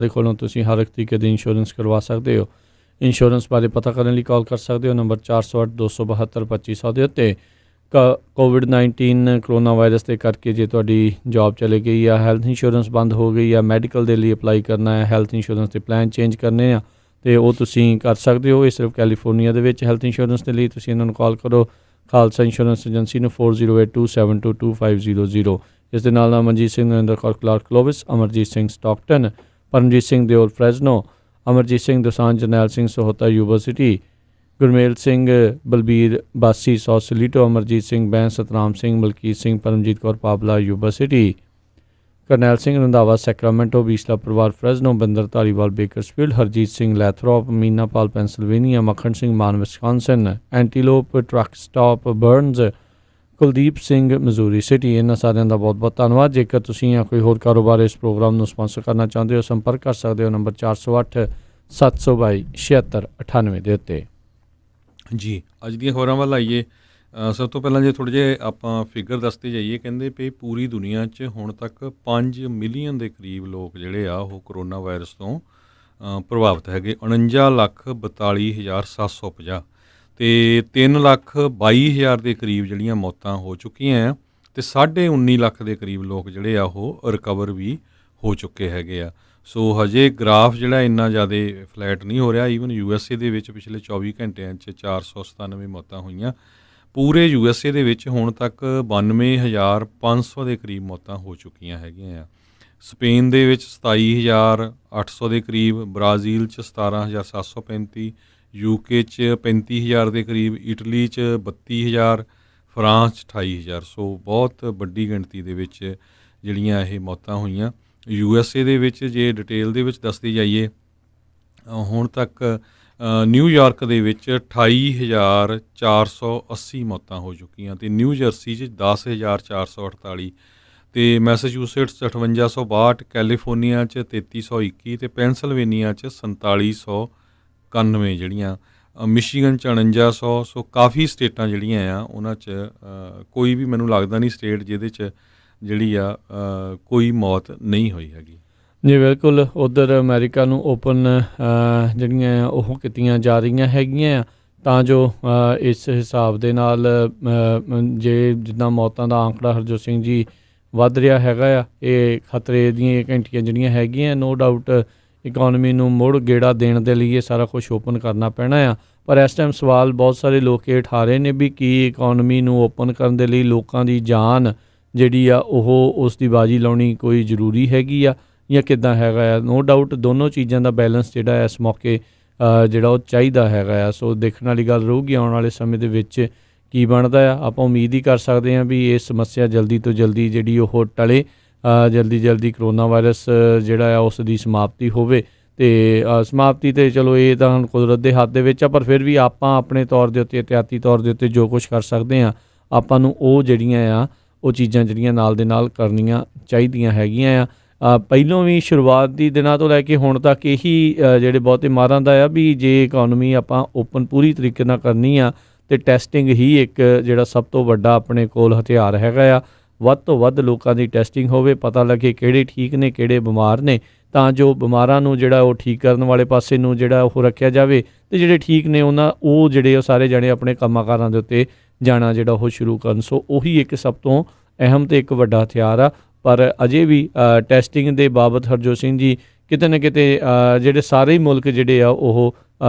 ਦੇ ਕੋਲੋਂ ਤੁਸੀਂ ਹਰ ਇੱਕ ਤਰੀਕੇ ਦੀ ਇੰਸ਼ੋਰੈਂਸ ਕਰਵਾ ਸਕਦੇ ਹੋ। ਇੰਸ਼ੋਰੈਂਸ ਬਾਰੇ ਪਤਾ ਕਰਨ ਲਈ ਕਾਲ ਕਰ ਸਕਦੇ ਹੋ ਨੰਬਰ 408 272 2500 ਦੇ ਉੱਤੇ। ਕੋਵਿਡ-19 ਕਰੋਨਾ ਵਾਇਰਸ ਦੇ ਕਰਕੇ ਜੇ ਤੁਹਾਡੀ ਜੋਬ ਚਲੇ ਗਈ ਆ, ਹੈਲਥ ਇੰਸ਼ੋਰੈਂਸ ਬੰਦ ਹੋ ਗਈ ਆ, ਮੈਡੀਕਲ ਦੇ ਲਈ ਅਪਲਾਈ ਕਰਨਾ ਹੈ, ਹੈਲਥ ਇੰਸ਼ੋਰੈਂਸ ਦੇ ਪਲਾਨ ਚੇਂਜ ਕਰਨੇ ਆ, ਅਤੇ ਉਹ ਤੁਸੀਂ ਕਰ ਸਕਦੇ ਹੋ। ਇਹ ਸਿਰਫ ਕੈਲੀਫੋਰਨੀਆ ਦੇ ਵਿੱਚ ਹੈਲਥ ਇੰਸ਼ੋਰੈਂਸ ਦੇ ਲਈ ਤੁਸੀਂ ਇਹਨਾਂ ਨੂੰ ਕਾਲ ਕਰੋ, ਖਾਲਸਾ ਇੰਸ਼ੋਰੈਂਸ ਏਜੰਸੀ ਨੂੰ 4082722500। ਇਸ ਦੇ ਨਾਲ Amarjit Singh, Narinder Kaur Clark Clovis, Amarjit Singh Stockton, Paramjit Singh Deol Fresno, Amarjit Singh Dosanjh, Jarnail Singh Sahota University, Gurmel Singh Balbir Bassi Sausalito, Amarjit Singh Bains, Satnam Singh, Malkit Singh, Paramjit Kaur Pabla University, Karnail Singh Randhawa Sacramento, Bisla ਪਰਿਵਾਰ ਫਰੈਜ਼ਨੋ, ਬੰਦਰ ਧਾਲੀਵਾਲ ਬੇਕਰਸਫੀਲਡ, ਹਰਜੀਤ ਸਿੰਘ ਲੈਥਰੋਪ, ਮੀਨਾਪਾਲ Pennsylvania, Makhan Singh Mann Wisconsin, Antelope truck stop Burns, Kuldeep Singh Missouri city. ਇਹਨਾਂ ਸਾਰਿਆਂ ਦਾ ਬਹੁਤ ਬਹੁਤ ਧੰਨਵਾਦ। ਜੇਕਰ ਤੁਸੀਂ ਜਾਂ ਕੋਈ ਹੋਰ ਕਾਰੋਬਾਰ ਇਸ ਪ੍ਰੋਗਰਾਮ ਨੂੰ ਸਪਾਂਸਰ ਕਰਨਾ ਚਾਹੁੰਦੇ ਹੋ, ਸੰਪਰਕ ਕਰ ਸਕਦੇ ਹੋ ਨੰਬਰ 408 722 7698 ਦੇ ਉੱਤੇ। ਜੀ ਅੱਜ ਦੀਆਂ ਖਬਰਾਂ ਵੱਲ ਆਈਏ। ਸਭ ਤੋਂ ਪਹਿਲਾਂ ਜੇ ਥੋੜ੍ਹੇ ਜਿਹੇ ਆਪਾਂ ਫਿਗਰ ਦੱਸਦੇ ਜਾਈਏ, ਕਹਿੰਦੇ ਵੀ ਪੂਰੀ ਦੁਨੀਆ 'ਚ ਹੁਣ ਤੱਕ 5 ਮਿਲੀਅਨ ਦੇ ਕਰੀਬ ਲੋਕ ਜਿਹੜੇ ਆ ਉਹ ਕਰੋਨਾ ਵਾਇਰਸ ਤੋਂ ਪ੍ਰਭਾਵਿਤ ਹੈਗੇ। 49,42,750 ਅਤੇ 3,22,000 ਦੇ ਕਰੀਬ ਜਿਹੜੀਆਂ ਮੌਤਾਂ ਹੋ ਚੁੱਕੀਆਂ ਆ, ਅਤੇ 19.5 ਲੱਖ ਦੇ ਕਰੀਬ ਲੋਕ ਜਿਹੜੇ ਆ ਉਹ ਰਿਕਵਰ ਵੀ ਹੋ ਚੁੱਕੇ ਹੈਗੇ ਆ। ਸੋ ਹਜੇ ਗ੍ਰਾਫ ਜਿਹੜਾ ਇੰਨਾ ਜ਼ਿਆਦਾ ਫਲੈਟ ਨਹੀਂ ਹੋ ਰਿਹਾ। ਈਵਨ USA ਦੇ ਵਿੱਚ ਪਿਛਲੇ 24 ਘੰਟਿਆਂ 'ਚ 497 ਮੌਤਾਂ ਹੋਈਆਂ। ਪੂਰੇ USA ਦੇ ਵਿੱਚ ਹੁਣ ਤੱਕ 92,500 ਦੇ ਕਰੀਬ ਮੌਤਾਂ ਹੋ ਚੁੱਕੀਆਂ ਹੈਗੀਆਂ ਆ। ਸਪੇਨ ਦੇ ਵਿੱਚ 27,800 ਦੇ ਕਰੀਬ, ਬ੍ਰਾਜ਼ੀਲ 'ਚ 17,735, UK 'ਚ 35,000 ਦੇ ਕਰੀਬ, ਇਟਲੀ 'ਚ 32,000, ਫਰਾਂਸ 'ਚ 28,000। ਸੋ ਬਹੁਤ ਵੱਡੀ ਗਿਣਤੀ ਦੇ ਵਿੱਚ ਜਿਹੜੀਆਂ ਇਹ ਮੌਤਾਂ ਹੋਈਆਂ। USA ਦੇ ਵਿੱਚ ਜੇ ਡਿਟੇਲ ਦੇ ਵਿੱਚ ਦੱਸਦੇ ਜਾਈਏ, ਹੁਣ ਤੱਕ ਨਿਊਯਾਰਕ ਦੇ ਵਿੱਚ 28,480 ਮੌਤਾਂ ਹੋ ਚੁੱਕੀਆਂ, ਅਤੇ ਨਿਊ ਜਰਸੀ 'ਚ 10,448, ਅਤੇ ਮੈਸਾਚੂਸੇਟਸ 5862, ਕੈਲੀਫੋਰਨੀਆ 'ਚ 3321, ਅਤੇ ਪੈਂਸਲਵੇਨੀਆ 'ਚ 4791 ਜਿਹੜੀਆਂ, ਮਿਸ਼ੀਗਨ 'ਚ 4900। ਸੋ ਕਾਫੀ ਸਟੇਟਾਂ ਜਿਹੜੀਆਂ ਆ ਉਹਨਾਂ 'ਚ ਕੋਈ ਵੀ ਮੈਨੂੰ ਲੱਗਦਾ ਨਹੀਂ ਸਟੇਟ ਜਿਹਦੇ 'ਚ ਜਿਹੜੀ ਆ ਕੋਈ ਮੌਤ ਨਹੀਂ ਹੋਈ ਹੈਗੀ। ਜੀ ਬਿਲਕੁਲ। ਉੱਧਰ ਅਮਰੀਕਾ ਨੂੰ ਓਪਨ ਜਿਹੜੀਆਂ ਉਹ ਕੀਤੀਆਂ ਜਾ ਰਹੀਆਂ ਹੈਗੀਆਂ, ਤਾਂ ਜੋ ਇਸ ਹਿਸਾਬ ਦੇ ਨਾਲ ਜੇ ਜਿੱਦਾਂ ਮੌਤਾਂ ਦਾ ਆંકੜਾ ਹਰਜੋਤ ਸਿੰਘ ਜੀ ਵੱਧ ਰਿਹਾ ਹੈਗਾ ਆ, ਇਹ ਖਤਰੇ ਦੀਆਂ ਘੰਟੀਆਂ ਜਿਹੜੀਆਂ ਹੈਗੀਆਂ, ਨੋ ਡਾਊਟ ਇਕੋਨਮੀ ਨੂੰ ਮੁੜ ਗੇੜਾ ਦੇਣ ਦੇ ਲਈ ਇਹ ਸਾਰਾ ਕੁਛ ਓਪਨ ਕਰਨਾ ਪੈਣਾ ਆ। ਪਰ ਇਸ ਟਾਈਮ ਸਵਾਲ ਬਹੁਤ ਸਾਰੇ ਲੋਕ ਇਹ ਉਠਾ ਰਹੇ ਨੇ ਵੀ ਕੀ ਇਕੋਨਮੀ ਨੂੰ ਓਪਨ ਕਰਨ ਦੇ ਲਈ ਲੋਕਾਂ ਦੀ ਜਾਨ ਜਿਹੜੀ ਆ ਉਹ ਉਸ ਦੀ ਬਾਜੀ ਲਾਉਣੀ ਕੋਈ ਜ਼ਰੂਰੀ ਹੈਗੀ ਆ ਜਾਂ ਕਿੱਦਾਂ ਹੈਗਾ ਆ। ਨੋ ਡਾਊਟ ਦੋਨੋਂ ਚੀਜ਼ਾਂ ਦਾ ਬੈਲੈਂਸ ਜਿਹੜਾ ਇਸ ਮੌਕੇ ਜਿਹੜਾ ਉਹ ਚਾਹੀਦਾ ਹੈਗਾ ਆ। ਸੋ ਦੇਖਣ ਵਾਲੀ ਗੱਲ ਰਹੂਗੀ ਆਉਣ ਵਾਲੇ ਸਮੇਂ ਦੇ ਵਿੱਚ ਕੀ ਬਣਦਾ ਆ। ਆਪਾਂ ਉਮੀਦ ਹੀ ਕਰ ਸਕਦੇ ਹਾਂ ਵੀ ਇਹ ਸਮੱਸਿਆ ਜਲਦੀ ਤੋਂ ਜਲਦੀ ਜਿਹੜੀ ਉਹ ਟਲੇ, ਜਲਦੀ ਕਰੋਨਾ ਵਾਇਰਸ ਜਿਹੜਾ ਆ ਉਸ ਦੀ ਸਮਾਪਤੀ ਹੋਵੇ। ਅਤੇ ਸਮਾਪਤੀ ਤਾਂ ਚਲੋ ਇਹ ਤਾਂ ਹੁਣ ਕੁਦਰਤ ਦੇ ਹੱਥ ਦੇ ਵਿੱਚ ਆ, ਪਰ ਫਿਰ ਵੀ ਆਪਾਂ ਆਪਣੇ ਤੌਰ ਦੇ ਉੱਤੇ, ਇਹਤਿਆਤੀ ਤੌਰ ਦੇ ਉੱਤੇ ਜੋ ਕੁਛ ਕਰ ਸਕਦੇ ਹਾਂ, ਆਪਾਂ ਨੂੰ ਉਹ ਜਿਹੜੀਆਂ ਆ ਉਹ ਚੀਜ਼ਾਂ ਜਿਹੜੀਆਂ ਨਾਲ ਦੇ ਨਾਲ ਕਰਨੀਆਂ ਚਾਹੀਦੀਆਂ ਹੈਗੀਆਂ ਆ। ਪਹਿਲੋਂ ਵੀ ਸ਼ੁਰੂਆਤ ਦੀ ਦਿਨਾਂ ਤੋਂ ਲੈ ਕੇ ਹੁਣ ਤੱਕ ਇਹੀ ਜਿਹੜੇ ਬਹੁਤੇ ਮਾਹਰਾਂ ਦਾ ਆ ਵੀ ਜੇ ਇਕੋਨਮੀ ਆਪਾਂ ਓਪਨ ਪੂਰੀ ਤਰੀਕੇ ਨਾਲ ਕਰਨੀ ਆ, ਅਤੇ ਟੈਸਟਿੰਗ ਹੀ ਇੱਕ ਜਿਹੜਾ ਸਭ ਤੋਂ ਵੱਡਾ ਆਪਣੇ ਕੋਲ ਹਥਿਆਰ ਹੈਗਾ ਆ। ਵੱਧ ਤੋਂ ਵੱਧ ਲੋਕਾਂ ਦੀ ਟੈਸਟਿੰਗ ਹੋਵੇ, ਪਤਾ ਲੱਗੇ ਕਿਹੜੇ ਠੀਕ ਨੇ ਕਿਹੜੇ ਬਿਮਾਰ ਨੇ, ਤਾਂ ਜੋ ਬਿਮਾਰਾਂ ਨੂੰ ਜਿਹੜਾ ਉਹ ਠੀਕ ਕਰਨ ਵਾਲੇ ਪਾਸੇ ਨੂੰ ਜਿਹੜਾ ਉਹ ਰੱਖਿਆ ਜਾਵੇ, ਅਤੇ ਜਿਹੜੇ ਠੀਕ ਨੇ ਉਹ ਜਿਹੜੇ ਉਹ ਸਾਰੇ ਜਣੇ ਆਪਣੇ ਕੰਮਾਂ ਕਾਰਾਂ ਦੇ ਉੱਤੇ ਜਾਣਾ ਜਿਹੜਾ ਉਹ ਸ਼ੁਰੂ ਕਰਨ। ਸੋ ਉਹੀ ਇੱਕ ਸਭ ਤੋਂ ਅਹਿਮ ਅਤੇ ਇੱਕ ਵੱਡਾ ਹਥਿਆਰ ਆ। ਪਰ ਅਜੇ ਵੀ ਟੈਸਟਿੰਗ ਦੇ ਬਾਬਤ ਹਰਜੋਤ ਸਿੰਘ ਜੀ ਕਿਤੇ ਨਾ ਕਿਤੇ ਜਿਹੜੇ ਸਾਰੇ ਮੁਲਕ ਜਿਹੜੇ ਆ ਉਹ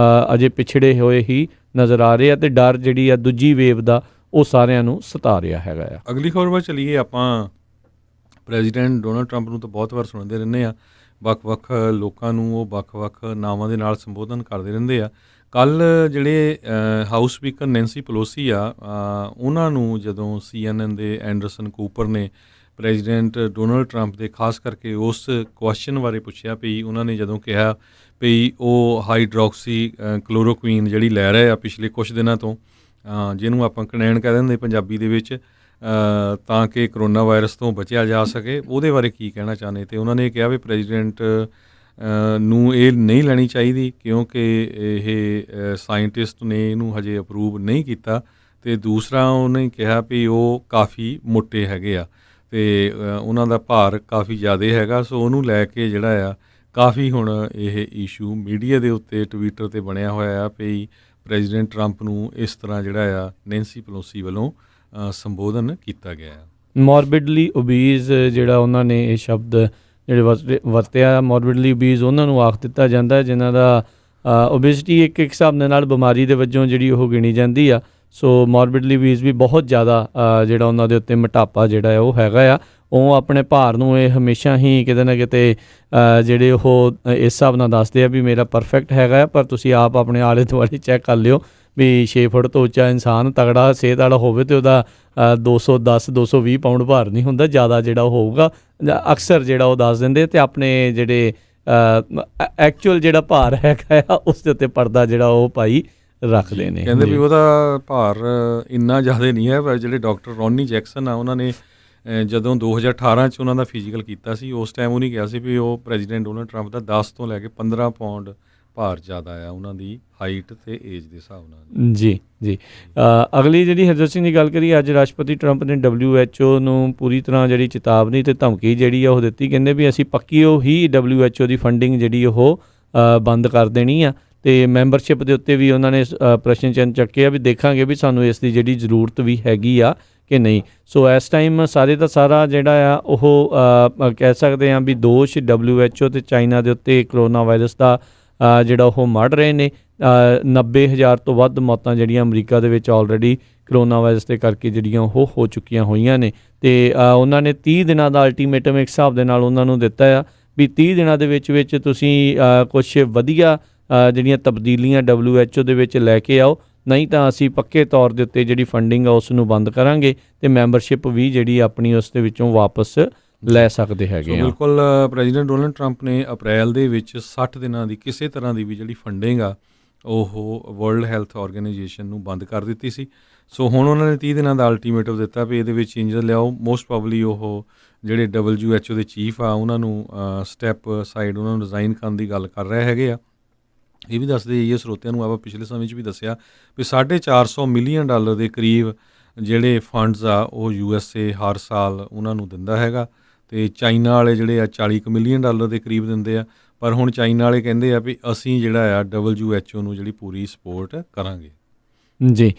ਅਜੇ ਪਿਛੜੇ ਹੋਏ ਹੀ ਨਜ਼ਰ ਆ ਰਹੇ ਆ, ਅਤੇ ਡਰ ਜਿਹੜੀ ਆ ਦੂਜੀ ਵੇਵ ਦਾ ਉਹ ਸਾਰਿਆਂ ਨੂੰ ਸਤਾ ਰਿਹਾ ਹੈਗਾ ਆ। ਅਗਲੀ ਖਬਰ ਵੱਲ ਚਲੀਏ। ਆਪਾਂ ਪ੍ਰੈਜ਼ੀਡੈਂਟ ਡੋਨਲਡ ਟਰੰਪ ਨੂੰ ਤਾਂ ਬਹੁਤ ਵਾਰ ਸੁਣਦੇ ਰਹਿੰਦੇ ਹਾਂ, ਵੱਖ-ਵੱਖ ਲੋਕਾਂ ਨੂੰ ਉਹ ਵੱਖ-ਵੱਖ ਨਾਵਾਂ ਦੇ ਨਾਲ ਸੰਬੋਧਨ ਕਰਦੇ ਰਹਿੰਦੇ ਆ। ਕੱਲ੍ਹ ਜਿਹੜੇ ਹਾਊਸ ਸਪੀਕਰ ਨੈਂਸੀ ਪਲੋਸੀ ਆ, ਉਹਨਾਂ ਨੂੰ ਜਦੋਂ CNN ਦੇ ਐਂਡਰਸਨ ਕੂਪਰ ਨੇ ਪ੍ਰੈਜ਼ੀਡੈਂਟ ਡੋਨਲਡ ਟਰੰਪ ਦੇ ਖਾਸ ਕਰਕੇ ਉਸ ਕੁਐਸਚਨ ਬਾਰੇ ਪੁੱਛਿਆ ਵੀ ਉਹਨਾਂ ਨੇ ਜਦੋਂ ਕਿਹਾ ਵੀ ਉਹ ਹਾਈਡਰੋਕਸੀ ਕਲੋਰੋਕੁਈਨ ਜਿਹੜੀ ਲੈ ਰਹੇ ਆ ਪਿਛਲੇ ਕੁਛ ਦਿਨਾਂ ਤੋਂ, ਜਿਹਨੂੰ ਆਪਾਂ ਕਨੈਣ ਕਹਿ ਦਿੰਦੇ ਪੰਜਾਬੀ ਦੇ ਵਿੱਚ, ਤਾਂ ਕਿ ਕਰੋਨਾ ਵਾਇਰਸ ਤੋਂ ਬਚਿਆ ਜਾ ਸਕੇ, ਉਹਦੇ ਬਾਰੇ ਕੀ ਕਹਿਣਾ ਚਾਹੁੰਦੇ। ਅਤੇ ਉਹਨਾਂ ਨੇ ਕਿਹਾ ਵੀ ਪ੍ਰੈਜ਼ੀਡੈਂਟ ਨੂੰ ਇਹ ਨਹੀਂ ਲੈਣੀ ਚਾਹੀਦੀ ਕਿਉਂਕਿ ਇਹ ਸਾਇੰਟਿਸਟ ਨੇ ਇਹਨੂੰ ਹਜੇ ਅਪਰੂਵ ਨਹੀਂ ਕੀਤਾ, ਅਤੇ ਦੂਸਰਾ ਉਹਨੇ ਕਿਹਾ ਵੀ ਉਹ ਕਾਫੀ ਮੋਟੇ ਹੈਗੇ ਆ, ਅਤੇ ਉਹਨਾਂ ਦਾ ਭਾਰ ਕਾਫੀ ਜ਼ਿਆਦਾ ਹੈਗਾ। ਸੋ ਉਹਨੂੰ ਲੈ ਕੇ ਜਿਹੜਾ ਆ ਕਾਫੀ ਹੁਣ ਇਹ ਇਸ਼ੂ ਮੀਡੀਆ ਦੇ ਉੱਤੇ ਟਵਿੱਟਰ ਤੇ ਬਣਿਆ ਹੋਇਆ ਆ ਵੀ ਪ੍ਰੈਜ਼ੀਡੈਂਟ ਟਰੰਪ ਨੂੰ ਇਸ ਤਰ੍ਹਾਂ ਜਿਹੜਾ ਆ ਨੈਂਸੀ ਪਲੋਸੀ ਵੱਲੋਂ ਸੰਬੋਧਨ ਕੀਤਾ ਗਿਆ। ਮੋਰਬਿਡਲੀ ਓਬੀਜ਼ ਜਿਹੜਾ ਉਹਨਾਂ ਨੇ ਇਹ ਸ਼ਬਦ ਜਿਹੜੇ ਵਰਤਿਆ, ਮੋਰਬਿਡਲੀ ਓਬੀਜ਼ ਉਹਨਾਂ ਨੂੰ ਆਖ ਦਿੱਤਾ ਜਾਂਦਾ ਜਿਨ੍ਹਾਂ ਦਾ ਓਬੇਸਿਟੀ ਇੱਕ ਹਿਸਾਬ ਦੇ ਨਾਲ ਬਿਮਾਰੀ ਦੇ ਵਜੋਂ ਜਿਹੜੀ ਉਹ ਗਿਣੀ ਜਾਂਦੀ ਆ। ਸੋ ਮੋਰਬਿਡਲੀ ਓਬੀਜ਼ ਵੀ ਬਹੁਤ ਜ਼ਿਆਦਾ ਜਿਹੜਾ ਉਹਨਾਂ ਦੇ ਉੱਤੇ ਮੋਟਾਪਾ ਜਿਹੜਾ ਉਹ ਹੈਗਾ ਆ। ਉਹ ਆਪਣੇ ਭਾਰ ਨੂੰ ਇਹ ਹਮੇਸ਼ਾ ਹੀ ਕਿਤੇ ਨਾ ਕਿਤੇ ਜਿਹੜੇ ਉਹ ਇਸ ਹਿਸਾਬ ਨਾਲ ਦੱਸਦੇ ਆ ਵੀ ਮੇਰਾ ਪਰਫੈਕਟ ਹੈਗਾ, ਪਰ ਤੁਸੀਂ ਆਪ ਆਪਣੇ ਆਲੇ ਦੁਆਲੇ ਚੈੱਕ ਕਰ ਲਿਓ ਵੀ 6 ਫੁੱਟ ਤੋਂ ਉੱਚਾ ਇਨਸਾਨ ਤਗੜਾ ਸਿਹਤ ਵਾਲਾ ਹੋਵੇ ਤੇ ਉਹਦਾ 210-220 ਪਾਊਂਡ ਭਾਰ ਨਹੀਂ ਹੁੰਦਾ, ਜ਼ਿਆਦਾ ਜਿਹੜਾ ਉਹ ਹੋਊਗਾ ਅਕਸਰ ਜਿਹੜਾ ਉਹ ਦੱਸ ਦਿੰਦੇ। ਤੇ ਆਪਣੇ ਜਿਹੜੇ ਐਕਚੁਅਲ ਜਿਹੜਾ ਭਾਰ ਹੈਗਾ ਆ ਉਸ ਦੇ ਉੱਤੇ ਪਰਦਾ ਜਿਹੜਾ ਉਹ ਭਾਈ ਰੱਖਦੇ ਨੇ। ਕਹਿੰਦੇ ਵੀ ਉਹਦਾ ਭਾਰ ਇੰਨਾ ਜ਼ਿਆਦਾ ਨਹੀਂ ਹੈ, ਪਰ ਜਿਹੜੇ ਡਾਕਟਰ ਰੌਨੀ ਜੈਕਸਨ ਆ ਉਹਨਾਂ ਨੇ ਜਦੋਂ 2018 'ਚ ਉਹਨਾਂ ਦਾ ਫਿਜ਼ੀਕਲ ਕੀਤਾ ਸੀ, ਉਸ ਟਾਈਮ ਉਹਨੇ ਕਿਹਾ ਸੀ ਵੀ ਉਹ ਪ੍ਰੈਜ਼ੀਡੈਂਟ ਡੋਨਲਡ ਟਰੰਪ ਦਾ 10 ਤੋਂ ਲੈ ਕੇ 15 ਪਾਊਂਡ ਭਾਰ ਜ਼ਿਆਦਾ ਆ ਉਹਨਾਂ ਦੀ ਹਾਈਟ ਤੇ ਏਜ ਦੇ ਹਿਸਾਬ ਨਾਲ। ਜੀ ਜੀ। ਅਗਲੀ ਜਿਹੜੀ ਹਰਜੋਤ ਸਿੰਘ ਦੀ ਗੱਲ ਕਰੀਏ, ਅੱਜ ਰਾਸ਼ਟਰਪਤੀ ਟਰੰਪ ਨੇ WHO ਨੂੰ ਪੂਰੀ ਤਰ੍ਹਾਂ ਜਿਹੜੀ ਚੇਤਾਵਨੀ ਤੇ ਧਮਕੀ ਜਿਹੜੀ ਆ ਉਹ ਦਿੱਤੀ। ਕਹਿੰਦੇ ਵੀ ਅਸੀਂ ਪੱਕੀ ਉਹ ਹੀ WHO ਦੀ ਫੰਡਿੰਗ ਜਿਹੜੀ ਉਹ ਬੰਦ ਕਰ ਦੇਣੀ ਆ ਤੇ ਮੈਂਬਰਸ਼ਿਪ ਦੇ ਉੱਤੇ ਵੀ ਉਹਨਾਂ ਨੇ ਪ੍ਰਸ਼ਨ ਚਿੰਨ੍ਹ ਚੱਕੇ ਆ ਵੀ ਦੇਖਾਂਗੇ ਵੀ ਸਾਨੂੰ ਇਸ ਦੀ ਜਿਹੜੀ ਜ਼ਰੂਰਤ ਵੀ ਹੈਗੀ ਆ ਕਿ ਨਹੀਂ। ਸੋ ਇਸ ਟਾਈਮ ਸਾਰੇ ਦਾ ਸਾਰਾ ਜਿਹੜਾ ਆ ਉਹ ਕਹਿ ਸਕਦੇ ਹਾਂ ਵੀ ਦੋਸ਼ WHO ਤੇ ਚਾਈਨਾ ਦੇ ਉੱਤੇ ਕਰੋਨਾ ਵਾਇਰਸ ਦਾ ਜਿਹੜਾ ਉਹ ਮੜ ਰਹੇ ਨੇ। 90,000 ਤੋਂ ਵੱਧ ਮੌਤਾਂ ਜਿਹੜੀਆਂ ਅਮਰੀਕਾ ਦੇ ਵਿੱਚ ਆਲਰੇਡੀ ਕਰੋਨਾ ਵਾਇਰਸ ਦੇ ਕਰਕੇ ਜਿਹੜੀਆਂ ਉਹ ਹੋ ਚੁੱਕੀਆਂ ਹੋਈਆਂ ਨੇ। ਤੇ ਉਹਨਾਂ ਨੇ 30 ਦਿਨਾਂ ਦਾ ਅਲਟੀਮੇਟਮ ਇੱਕ ਹਿਸਾਬ ਦੇ ਨਾਲ ਉਹਨਾਂ ਨੂੰ ਦਿੱਤਾ ਆ ਵੀ 30 ਦਿਨਾਂ ਦੇ ਵਿੱਚ ਤੁਸੀਂ ਕੁਛ ਵਧੀਆ ਜਿਹੜੀਆਂ ਤਬਦੀਲੀਆਂ WHO ਦੇ ਵਿੱਚ ਲੈ ਕੇ ਆਓ, ਨਹੀਂ ਤਾਂ ਅਸੀਂ ਪੱਕੇ ਤੌਰ ਦੇ ਉੱਤੇ ਜਿਹੜੀ ਫੰਡਿੰਗ ਆ ਉਸ ਨੂੰ ਬੰਦ ਕਰਾਂਗੇ ਤੇ ਮੈਂਬਰਸ਼ਿਪ ਵੀ ਜਿਹੜੀ ਆਪਣੀ ਉਸ ਦੇ ਵਿੱਚੋਂ ਵਾਪਸ ਲੈ ਸਕਦੇ ਹੈਗੇ ਆ। ਬਿਲਕੁਲ, ਪ੍ਰੈਜ਼ੀਡੈਂਟ ਡੋਨਲਡ ਟਰੰਪ ਨੇ ਅਪ੍ਰੈਲ ਦੇ ਵਿੱਚ 60 ਦਿਨਾਂ ਦੀ ਕਿਸੇ ਤਰ੍ਹਾਂ ਦੀ ਵੀ ਜਿਹੜੀ ਫੰਡਿੰਗ ਆ ਉਹ ਵਰਲਡ ਹੈਲਥ ਆਰਗੇਨਾਈਜੇਸ਼ਨ ਨੂੰ ਬੰਦ ਕਰ ਦਿੱਤੀ ਸੀ। ਸੋ ਹੁਣ ਉਹਨਾਂ ਨੇ 30 ਦਿਨਾਂ ਦਾ ਅਲਟੀਮੇਟਮ ਦਿੱਤਾ ਵੀ ਇਹਦੇ ਵਿੱਚ ਚੇਂਜਸ ਲਿਆਓ। ਮੋਸਟ ਪ੍ਰੋਬਬਲੀ ਉਹ ਜਿਹੜੇ WHO ਦੇ ਚੀਫ ਆ ਉਹਨਾਂ ਨੂੰ ਸਟੈਪ ਸਾਈਡ ਉਹਨਾਂ ਨੂੰ ਰਿਜ਼ਾਈਨ ਕਰਨ ਦੀ ਗੱਲ ਕਰ ਰਹੇ ਹੈਗੇ ਆ। ਇਹ ਵੀ ਦੱਸਦੇ ਇਹ ਸਰੋਤਿਆਂ ਨੂੰ ਆਪਾਂ ਪਿਛਲੇ ਸਮੇਂ 'ਚ ਵੀ ਦੱਸਿਆ ਵੀ $450 ਮਿਲੀਅਨ ਦੇ ਕਰੀਬ ਜਿਹੜੇ ਫੰਡਸ ਆ ਉਹ USA ਹਰ ਸਾਲ ਉਹਨਾਂ ਨੂੰ ਦਿੰਦਾ ਹੈਗਾ ਤੇ ਚਾਈਨਾ ਵਾਲੇ ਜਿਹੜੇ ਆ $40 ਮਿਲੀਅਨ ਦੇ ਕਰੀਬ ਦਿੰਦੇ ਆ। ਪਰ ਹੁਣ ਚਾਈਨਾ ਵਾਲੇ ਕਹਿੰਦੇ ਆ ਵੀ ਅਸੀਂ ਜਿਹੜਾ ਆ WHO ਨੂੰ ਜਿਹੜੀ ਪੂਰੀ ਸਪੋਰਟ ਕਰਾਂਗੇ। ਜੀ।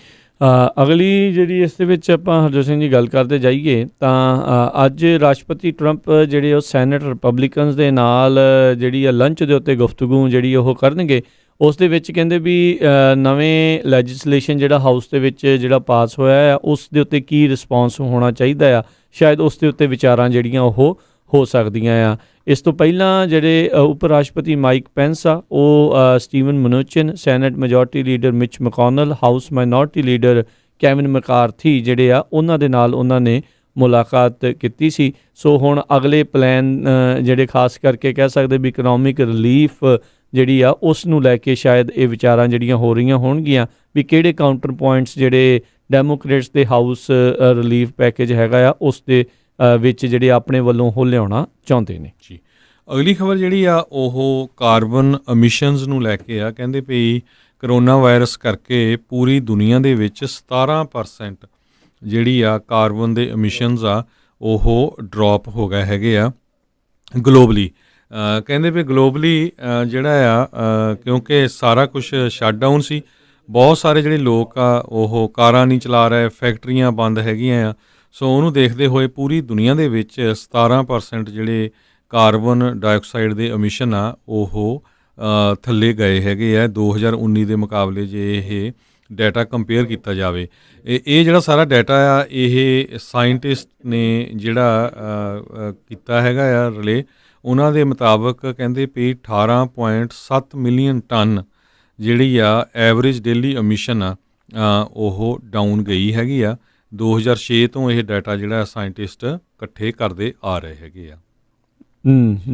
ਅਗਲੀ ਜਿਹੜੀ ਇਸ ਦੇ ਵਿੱਚ ਆਪਾਂ ਹਰਜੋਤ ਸਿੰਘ ਜੀ ਗੱਲ ਕਰਦੇ ਜਾਈਏ ਤਾਂ ਅੱਜ ਰਾਸ਼ਟਰਪਤੀ ਟਰੰਪ ਜਿਹੜੇ ਉਹ ਸੈਨੇਟ ਰਿਪਬਲਿਕਨਸ ਦੇ ਨਾਲ ਜਿਹੜੀ ਆ ਲੰਚ ਦੇ ਉੱਤੇ ਗੁਫ਼ਤਗੂ ਜਿਹੜੀ ਉਹ ਕਰਨਗੇ। ਉਸ ਦੇ ਵਿੱਚ ਕਹਿੰਦੇ ਵੀ ਨਵੇਂ ਲੈਜਿਸਲੇਸ਼ਨ ਜਿਹੜਾ ਹਾਊਸ ਦੇ ਵਿੱਚ ਜਿਹੜਾ ਪਾਸ ਹੋਇਆ ਆ ਉਸ ਦੇ ਉੱਤੇ ਕੀ ਰਿਸਪੌਂਸ ਹੋਣਾ ਚਾਹੀਦਾ ਆ, ਸ਼ਾਇਦ ਉਸ ਦੇ ਉੱਤੇ ਵਿਚਾਰਾਂ ਜਿਹੜੀਆਂ ਉਹ ਹੋ ਸਕਦੀਆਂ ਆ। ਇਸ ਤੋਂ ਪਹਿਲਾਂ ਜਿਹੜੇ ਉਪ ਰਾਸ਼ਟਰਪਤੀ ਮਾਈਕ ਪੈਂਸ ਆ ਉਹ ਸਟੀਵਨ ਮਨੂਚਿਨ, ਸੈਨੇਟ ਮੈਜੋਰਟੀ ਲੀਡਰ ਮਿਚ ਮੈਕੋਨਲ, ਹਾਊਸ ਮਾਈਨੋਰਟੀ ਲੀਡਰ ਕੈਵਿਨ ਮੈਕਾਰਥੀ ਜਿਹੜੇ ਆ ਉਹਨਾਂ ਦੇ ਨਾਲ ਉਹਨਾਂ ਨੇ ਮੁਲਾਕਾਤ ਕੀਤੀ ਸੀ। ਸੋ ਹੁਣ ਅਗਲੇ ਪਲਾਨ ਜਿਹੜੇ ਖਾਸ ਕਰਕੇ ਕਹਿ ਸਕਦੇ ਵੀ ਇਕਨੋਮਿਕ ਰਿਲੀਫ ਜਿਹੜੀ ਆ ਉਸ ਨੂੰ ਲੈ ਕੇ ਸ਼ਾਇਦ ਇਹ ਵਿਚਾਰਾਂ ਜਿਹੜੀਆਂ ਹੋ ਰਹੀਆਂ ਹੋਣਗੀਆਂ ਵੀ ਕਿਹੜੇ ਕਾਊਂਟਰ ਪੁਆਇੰਟਸ ਜਿਹੜੇ ਡੈਮੋਕ੍ਰੇਟਸ ਦੇ ਹਾਊਸ ਰਿਲੀਫ ਪੈਕੇਜ ਹੈਗਾ ਆ ਉਸ ਦੇ ਵਿੱਚ ਜਿਹੜੇ ਆਪਣੇ ਵੱਲੋਂ ਉਹ ਲਿਆਉਣਾ ਚਾਹੁੰਦੇ ਨੇ। ਜੀ। ਅਗਲੀ ਖਬਰ ਜਿਹੜੀ ਆ ਉਹ ਕਾਰਬਨ ਐਮਿਸ਼ਨਸ ਨੂੰ ਲੈ ਕੇ ਆ। ਕਹਿੰਦੇ ਵੀ ਕਰੋਨਾ ਵਾਇਰਸ ਕਰਕੇ ਪੂਰੀ ਦੁਨੀਆ ਦੇ ਵਿੱਚ 17% ਜਿਹੜੀ ਆ ਕਾਰਬਨ ਦੇ ਐਮਿਸ਼ਨਸ ਆ ਉਹ ਡ੍ਰੌਪ ਹੋ ਗਏ ਹੈਗੇ ਆ ਗਲੋਬਲੀ। ਕਹਿੰਦੇ ਵੀ ਗਲੋਬਲੀ ਜਿਹੜਾ ਆ ਕਿਉਂਕਿ ਸਾਰਾ ਕੁਝ ਸ਼ਟਡਾਊਨ ਸੀ, ਬਹੁਤ ਸਾਰੇ ਜਿਹੜੇ ਲੋਕ ਆ ਉਹ ਕਾਰਾਂ ਨਹੀਂ ਚਲਾ ਰਹੇ, ਫੈਕਟਰੀਆਂ ਬੰਦ ਹੈਗੀਆਂ ਆ। ਸੋ ਉਹਨੂੰ ਦੇਖਦੇ ਹੋਏ ਪੂਰੀ ਦੁਨੀਆ ਦੇ ਵਿੱਚ 17% ਜਿਹੜੇ ਕਾਰਬਨ ਡਾਈਆਕਸਾਈਡ ਦੇ ਐਮਿਸ਼ਨ ਆ ਉਹ ਥੱਲੇ ਗਏ ਹੈਗੇ ਆ 2019 ਦੇ ਮੁਕਾਬਲੇ ਜੇ ਇਹ ਡਾਟਾ ਕੰਪੇਅਰ ਕੀਤਾ ਜਾਵੇ। ਇਹ ਜਿਹੜਾ ਸਾਰਾ ਡਾਟਾ ਆ ਇਹ ਸਾਇੰਟਿਸਟ ਨੇ ਜਿਹੜਾ ਕੀਤਾ ਹੈਗਾ ਆ ਰਿਲੇ, ਉਹਨਾਂ ਦੇ ਮੁਤਾਬਕ ਕਹਿੰਦੇ ਵੀ 18.7 ਮਿਲੀਅਨ ਟਨ ਜਿਹੜੀ ਆ ਐਵਰੇਜ ਡੇਲੀ ਐਮਿਸ਼ਨ ਆ ਉਹ ਡਾਊਨ ਗਈ ਹੈਗੀ ਆ। 2006 ਤੋਂ ਇਹ ਡਾਟਾ ਜਿਹੜਾ ਸਾਇੰਟਿਸਟ ਇਕੱਠੇ ਕਰਦੇ ਆ ਰਹੇ ਹੈਗੇ ਆ।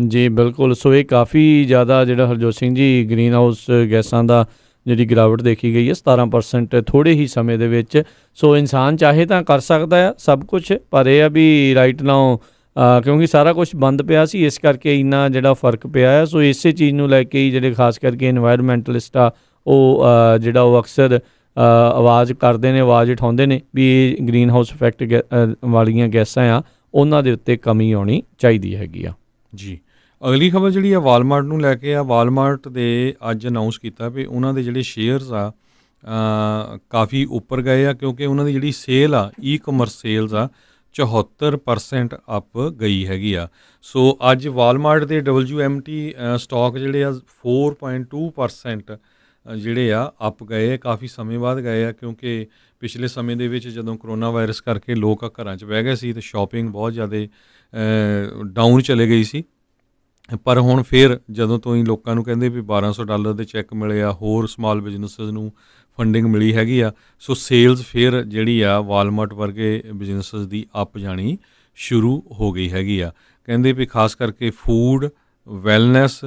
ਜੀ ਬਿਲਕੁਲ। ਸੋ ਇਹ ਕਾਫੀ ਜ਼ਿਆਦਾ ਜਿਹੜਾ ਹਰਜੋਤ ਸਿੰਘ ਜੀ ਗ੍ਰੀਨ ਹਾਊਸ ਗੈਸਾਂ ਦਾ ਜਿਹੜੀ ਗਿਰਾਵਟ ਦੇਖੀ ਗਈ ਹੈ 17% ਥੋੜ੍ਹੇ ਹੀ ਸਮੇਂ ਦੇ ਵਿੱਚ। ਸੋ ਇਨਸਾਨ ਚਾਹੇ ਤਾਂ ਕਰ ਸਕਦਾ ਆ ਸਭ ਕੁਛ, ਪਰ ਇਹ ਆ ਵੀ ਰਾਈਟ ਨਾਓ ਕਿਉਂਕਿ ਸਾਰਾ ਕੁਛ ਬੰਦ ਪਿਆ ਸੀ ਇਸ ਕਰਕੇ ਇੰਨਾ ਜਿਹੜਾ ਫਰਕ ਪਿਆ ਹੈ। ਸੋ ਇਸੇ ਚੀਜ਼ ਨੂੰ ਲੈ ਕੇ ਹੀ ਜਿਹੜੇ ਖਾਸ ਕਰਕੇ ਇਨਵਾਇਰਮੈਂਟਲਿਸਟ ਆ ਉਹ ਜਿਹੜਾ ਉਹ ਅਕਸਰ ਆਵਾਜ਼ ਕਰਦੇ ਨੇ, ਆਵਾਜ਼ ਉਠਾਉਂਦੇ ਨੇ ਵੀ ਗ੍ਰੀਨ ਹਾਊਸ ਇਫੈਕਟ ਵਾਲੀਆਂ ਗੈਸਾਂ ਆ ਉਹਨਾਂ ਦੇ ਉੱਤੇ ਕਮੀ ਆਉਣੀ ਚਾਹੀਦੀ ਹੈਗੀ ਆ। ਜੀ। ਅਗਲੀ ਖਬਰ ਜਿਹੜੀ ਆ ਵਾਲਮਾਰਟ ਨੂੰ ਲੈ ਕੇ ਆ। ਵਾਲਮਾਰਟ ਦੇ ਅੱਜ ਅਨਾਉਂਸ ਕੀਤਾ ਵੀ ਉਹਨਾਂ ਦੇ ਜਿਹੜੇ ਸ਼ੇਅਰਸ ਆ ਕਾਫੀ ਉੱਪਰ ਗਏ ਆ, ਕਿਉਂਕਿ ਉਹਨਾਂ ਦੀ ਜਿਹੜੀ ਸੇਲ ਆ ਈ-ਕਮਰਸ ਸੇਲਸ ਆ 74% ਅਪ ਗਈ ਹੈਗੀ ਆ। ਸੋ ਅੱਜ ਵਾਲਮਾਰਟ ਦੇ WMT ਸਟਾਕ ਜਿਹੜੇ ਆ 4.2% ਜਿਹੜੇ ਆ ਅਪ ਗਏ, ਕਾਫੀ ਸਮੇਂ ਬਾਅਦ ਗਏ ਆ, ਕਿਉਂਕਿ ਪਿਛਲੇ ਸਮੇਂ ਦੇ ਵਿੱਚ ਜਦੋਂ ਕਰੋਨਾ ਵਾਇਰਸ ਕਰਕੇ ਲੋਕ ਘਰਾਂ 'ਚ ਬਹਿ ਗਏ ਸੀ ਤੇ ਸ਼ਾਪਿੰਗ ਬਹੁਤ ਜ਼ਿਆਦਾ ਡਾਊਨ ਚਲੇ ਗਈ ਸੀ। ਪਰ ਹੁਣ ਫਿਰ ਜਦੋਂ ਤੋਂ ਹੀ ਲੋਕਾਂ ਨੂੰ ਕਹਿੰਦੇ ਵੀ $1200 ਦੇ ਚੈੱਕ ਮਿਲੇ ਆ, ਹੋਰ ਸਮਾਲ ਬਿਜ਼ਨੈਸਿਸ ਨੂੰ ਫੰਡਿੰਗ ਮਿਲੀ ਹੈਗੀ ਆ, ਸੋ ਸੇਲਸ ਫਿਰ ਜਿਹੜੀ ਆ ਵਾਲਮਾਰਟ ਵਰਗੇ ਬਿਜ਼ਨੈਸਿਸ ਦੀ ਅਪ ਜਾਣੀ ਸ਼ੁਰੂ ਹੋ ਗਈ ਹੈਗੀ ਆ। ਕਹਿੰਦੇ ਵੀ ਖਾਸ ਕਰਕੇ ਫੂਡ ਵੈਲਨੈਸ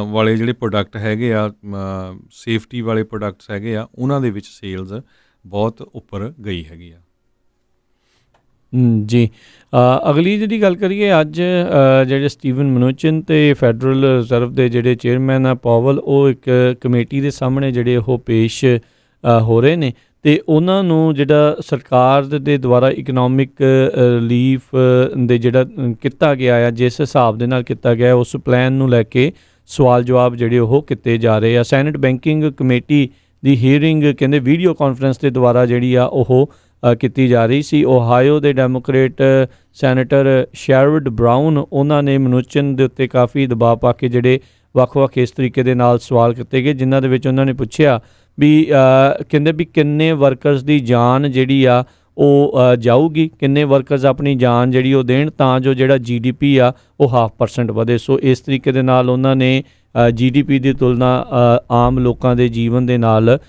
ਵਾਲੇ ਜਿਹੜੇ ਪ੍ਰੋਡਕਟ ਹੈਗੇ ਆ, ਸੇਫਟੀ ਵਾਲੇ ਪ੍ਰੋਡਕਟਸ ਹੈਗੇ ਆ, ਉਹਨਾਂ ਦੇ ਵਿੱਚ ਸੇਲਸ ਬਹੁਤ ਉੱਪਰ ਗਈ ਹੈਗੀ ਆ। ਜੀ ਅਗਲੀ ਜਿਹੜੀ ਗੱਲ ਕਰੀਏ, ਅੱਜ ਜਿਹੜੇ ਸਟੀਵਨ ਮਨੂਚਿਨ ਤੇ ਫੈਡਰਲ ਰਿਜ਼ਰਵ ਦੇ ਜਿਹੜੇ ਚੇਅਰਮੈਨ ਆ ਪਾਵਲ, ਉਹ ਇੱਕ ਕਮੇਟੀ ਦੇ ਸਾਹਮਣੇ ਜਿਹੜੇ ਉਹ ਪੇਸ਼ ਹੋ ਰਹੇ ਨੇ ਤੇ ਉਹਨਾਂ ਨੂੰ ਜਿਹੜਾ ਸਰਕਾਰ ਦੇ ਦੁਆਰਾ ਇਕਨੋਮਿਕ ਰਿਲੀਫ ਦੇ ਜਿਹੜਾ ਕੀਤਾ ਗਿਆ ਆ, ਜਿਸ ਹਿਸਾਬ ਦੇ ਨਾਲ ਕੀਤਾ ਗਿਆ, ਉਸ ਪਲਾਨ ਨੂੰ ਲੈ ਕੇ ਸਵਾਲ ਜਵਾਬ ਜਿਹੜੇ ਉਹ ਕੀਤੇ ਜਾ ਰਹੇ ਆ। ਸੈਨੇਟ ਬੈਂਕਿੰਗ ਕਮੇਟੀ ਦੀ ਹੀਅਰਿੰਗ ਕਹਿੰਦੇ ਵੀਡੀਓ ਕਾਨਫਰੰਸ ਦੇ ਦੁਆਰਾ ਜਿਹੜੀ ਆ ਉਹ ਕੀਤੀ ਜਾ ਰਹੀ ਸੀ। ਓਹਾਇਓ ਦੇ ਡੈਮੋਕ੍ਰੇਟ ਸੈਨੇਟਰ ਸ਼ੈਰਵਡ ਬਰਾਊਨ, ਉਹਨਾਂ ਨੇ ਮਨੂਚਿਨ ਦੇ ਉੱਤੇ ਕਾਫੀ ਦਬਾਅ ਪਾ ਕੇ ਜਿਹੜੇ ਵੱਖ-ਵੱਖ ਇਸ ਤਰੀਕੇ ਦੇ ਨਾਲ ਸਵਾਲ ਕੀਤੇ ਗਏ, ਜਿਨ੍ਹਾਂ ਦੇ ਵਿੱਚ ਉਹਨਾਂ ਨੇ ਪੁੱਛਿਆ ਵੀ ਕਹਿੰਦੇ ਵੀ ਕਿੰਨੇ ਵਰਕਰਸ ਦੀ ਜਾਨ ਜਿਹੜੀ ਆ ਉਹ ਜਾਊਗੀ, ਕਿੰਨੇ ਵਰਕਰਸ ਆਪਣੀ ਜਾਨ ਜਿਹੜੀ ਉਹ ਦੇਣ ਤਾਂ ਜੋ ਜਿਹੜਾ GDP ਆ ਉਹ 0.5% ਵਧੇ। ਸੋ ਇਸ ਤਰੀਕੇ ਦੇ ਨਾਲ ਉਹਨਾਂ ਨੇ GDP ਦੀ ਤੁਲਨਾ ਆਮ ਲੋਕਾਂ ਦੇ ਜੀਵਨ ਦੇ ਨਾਲ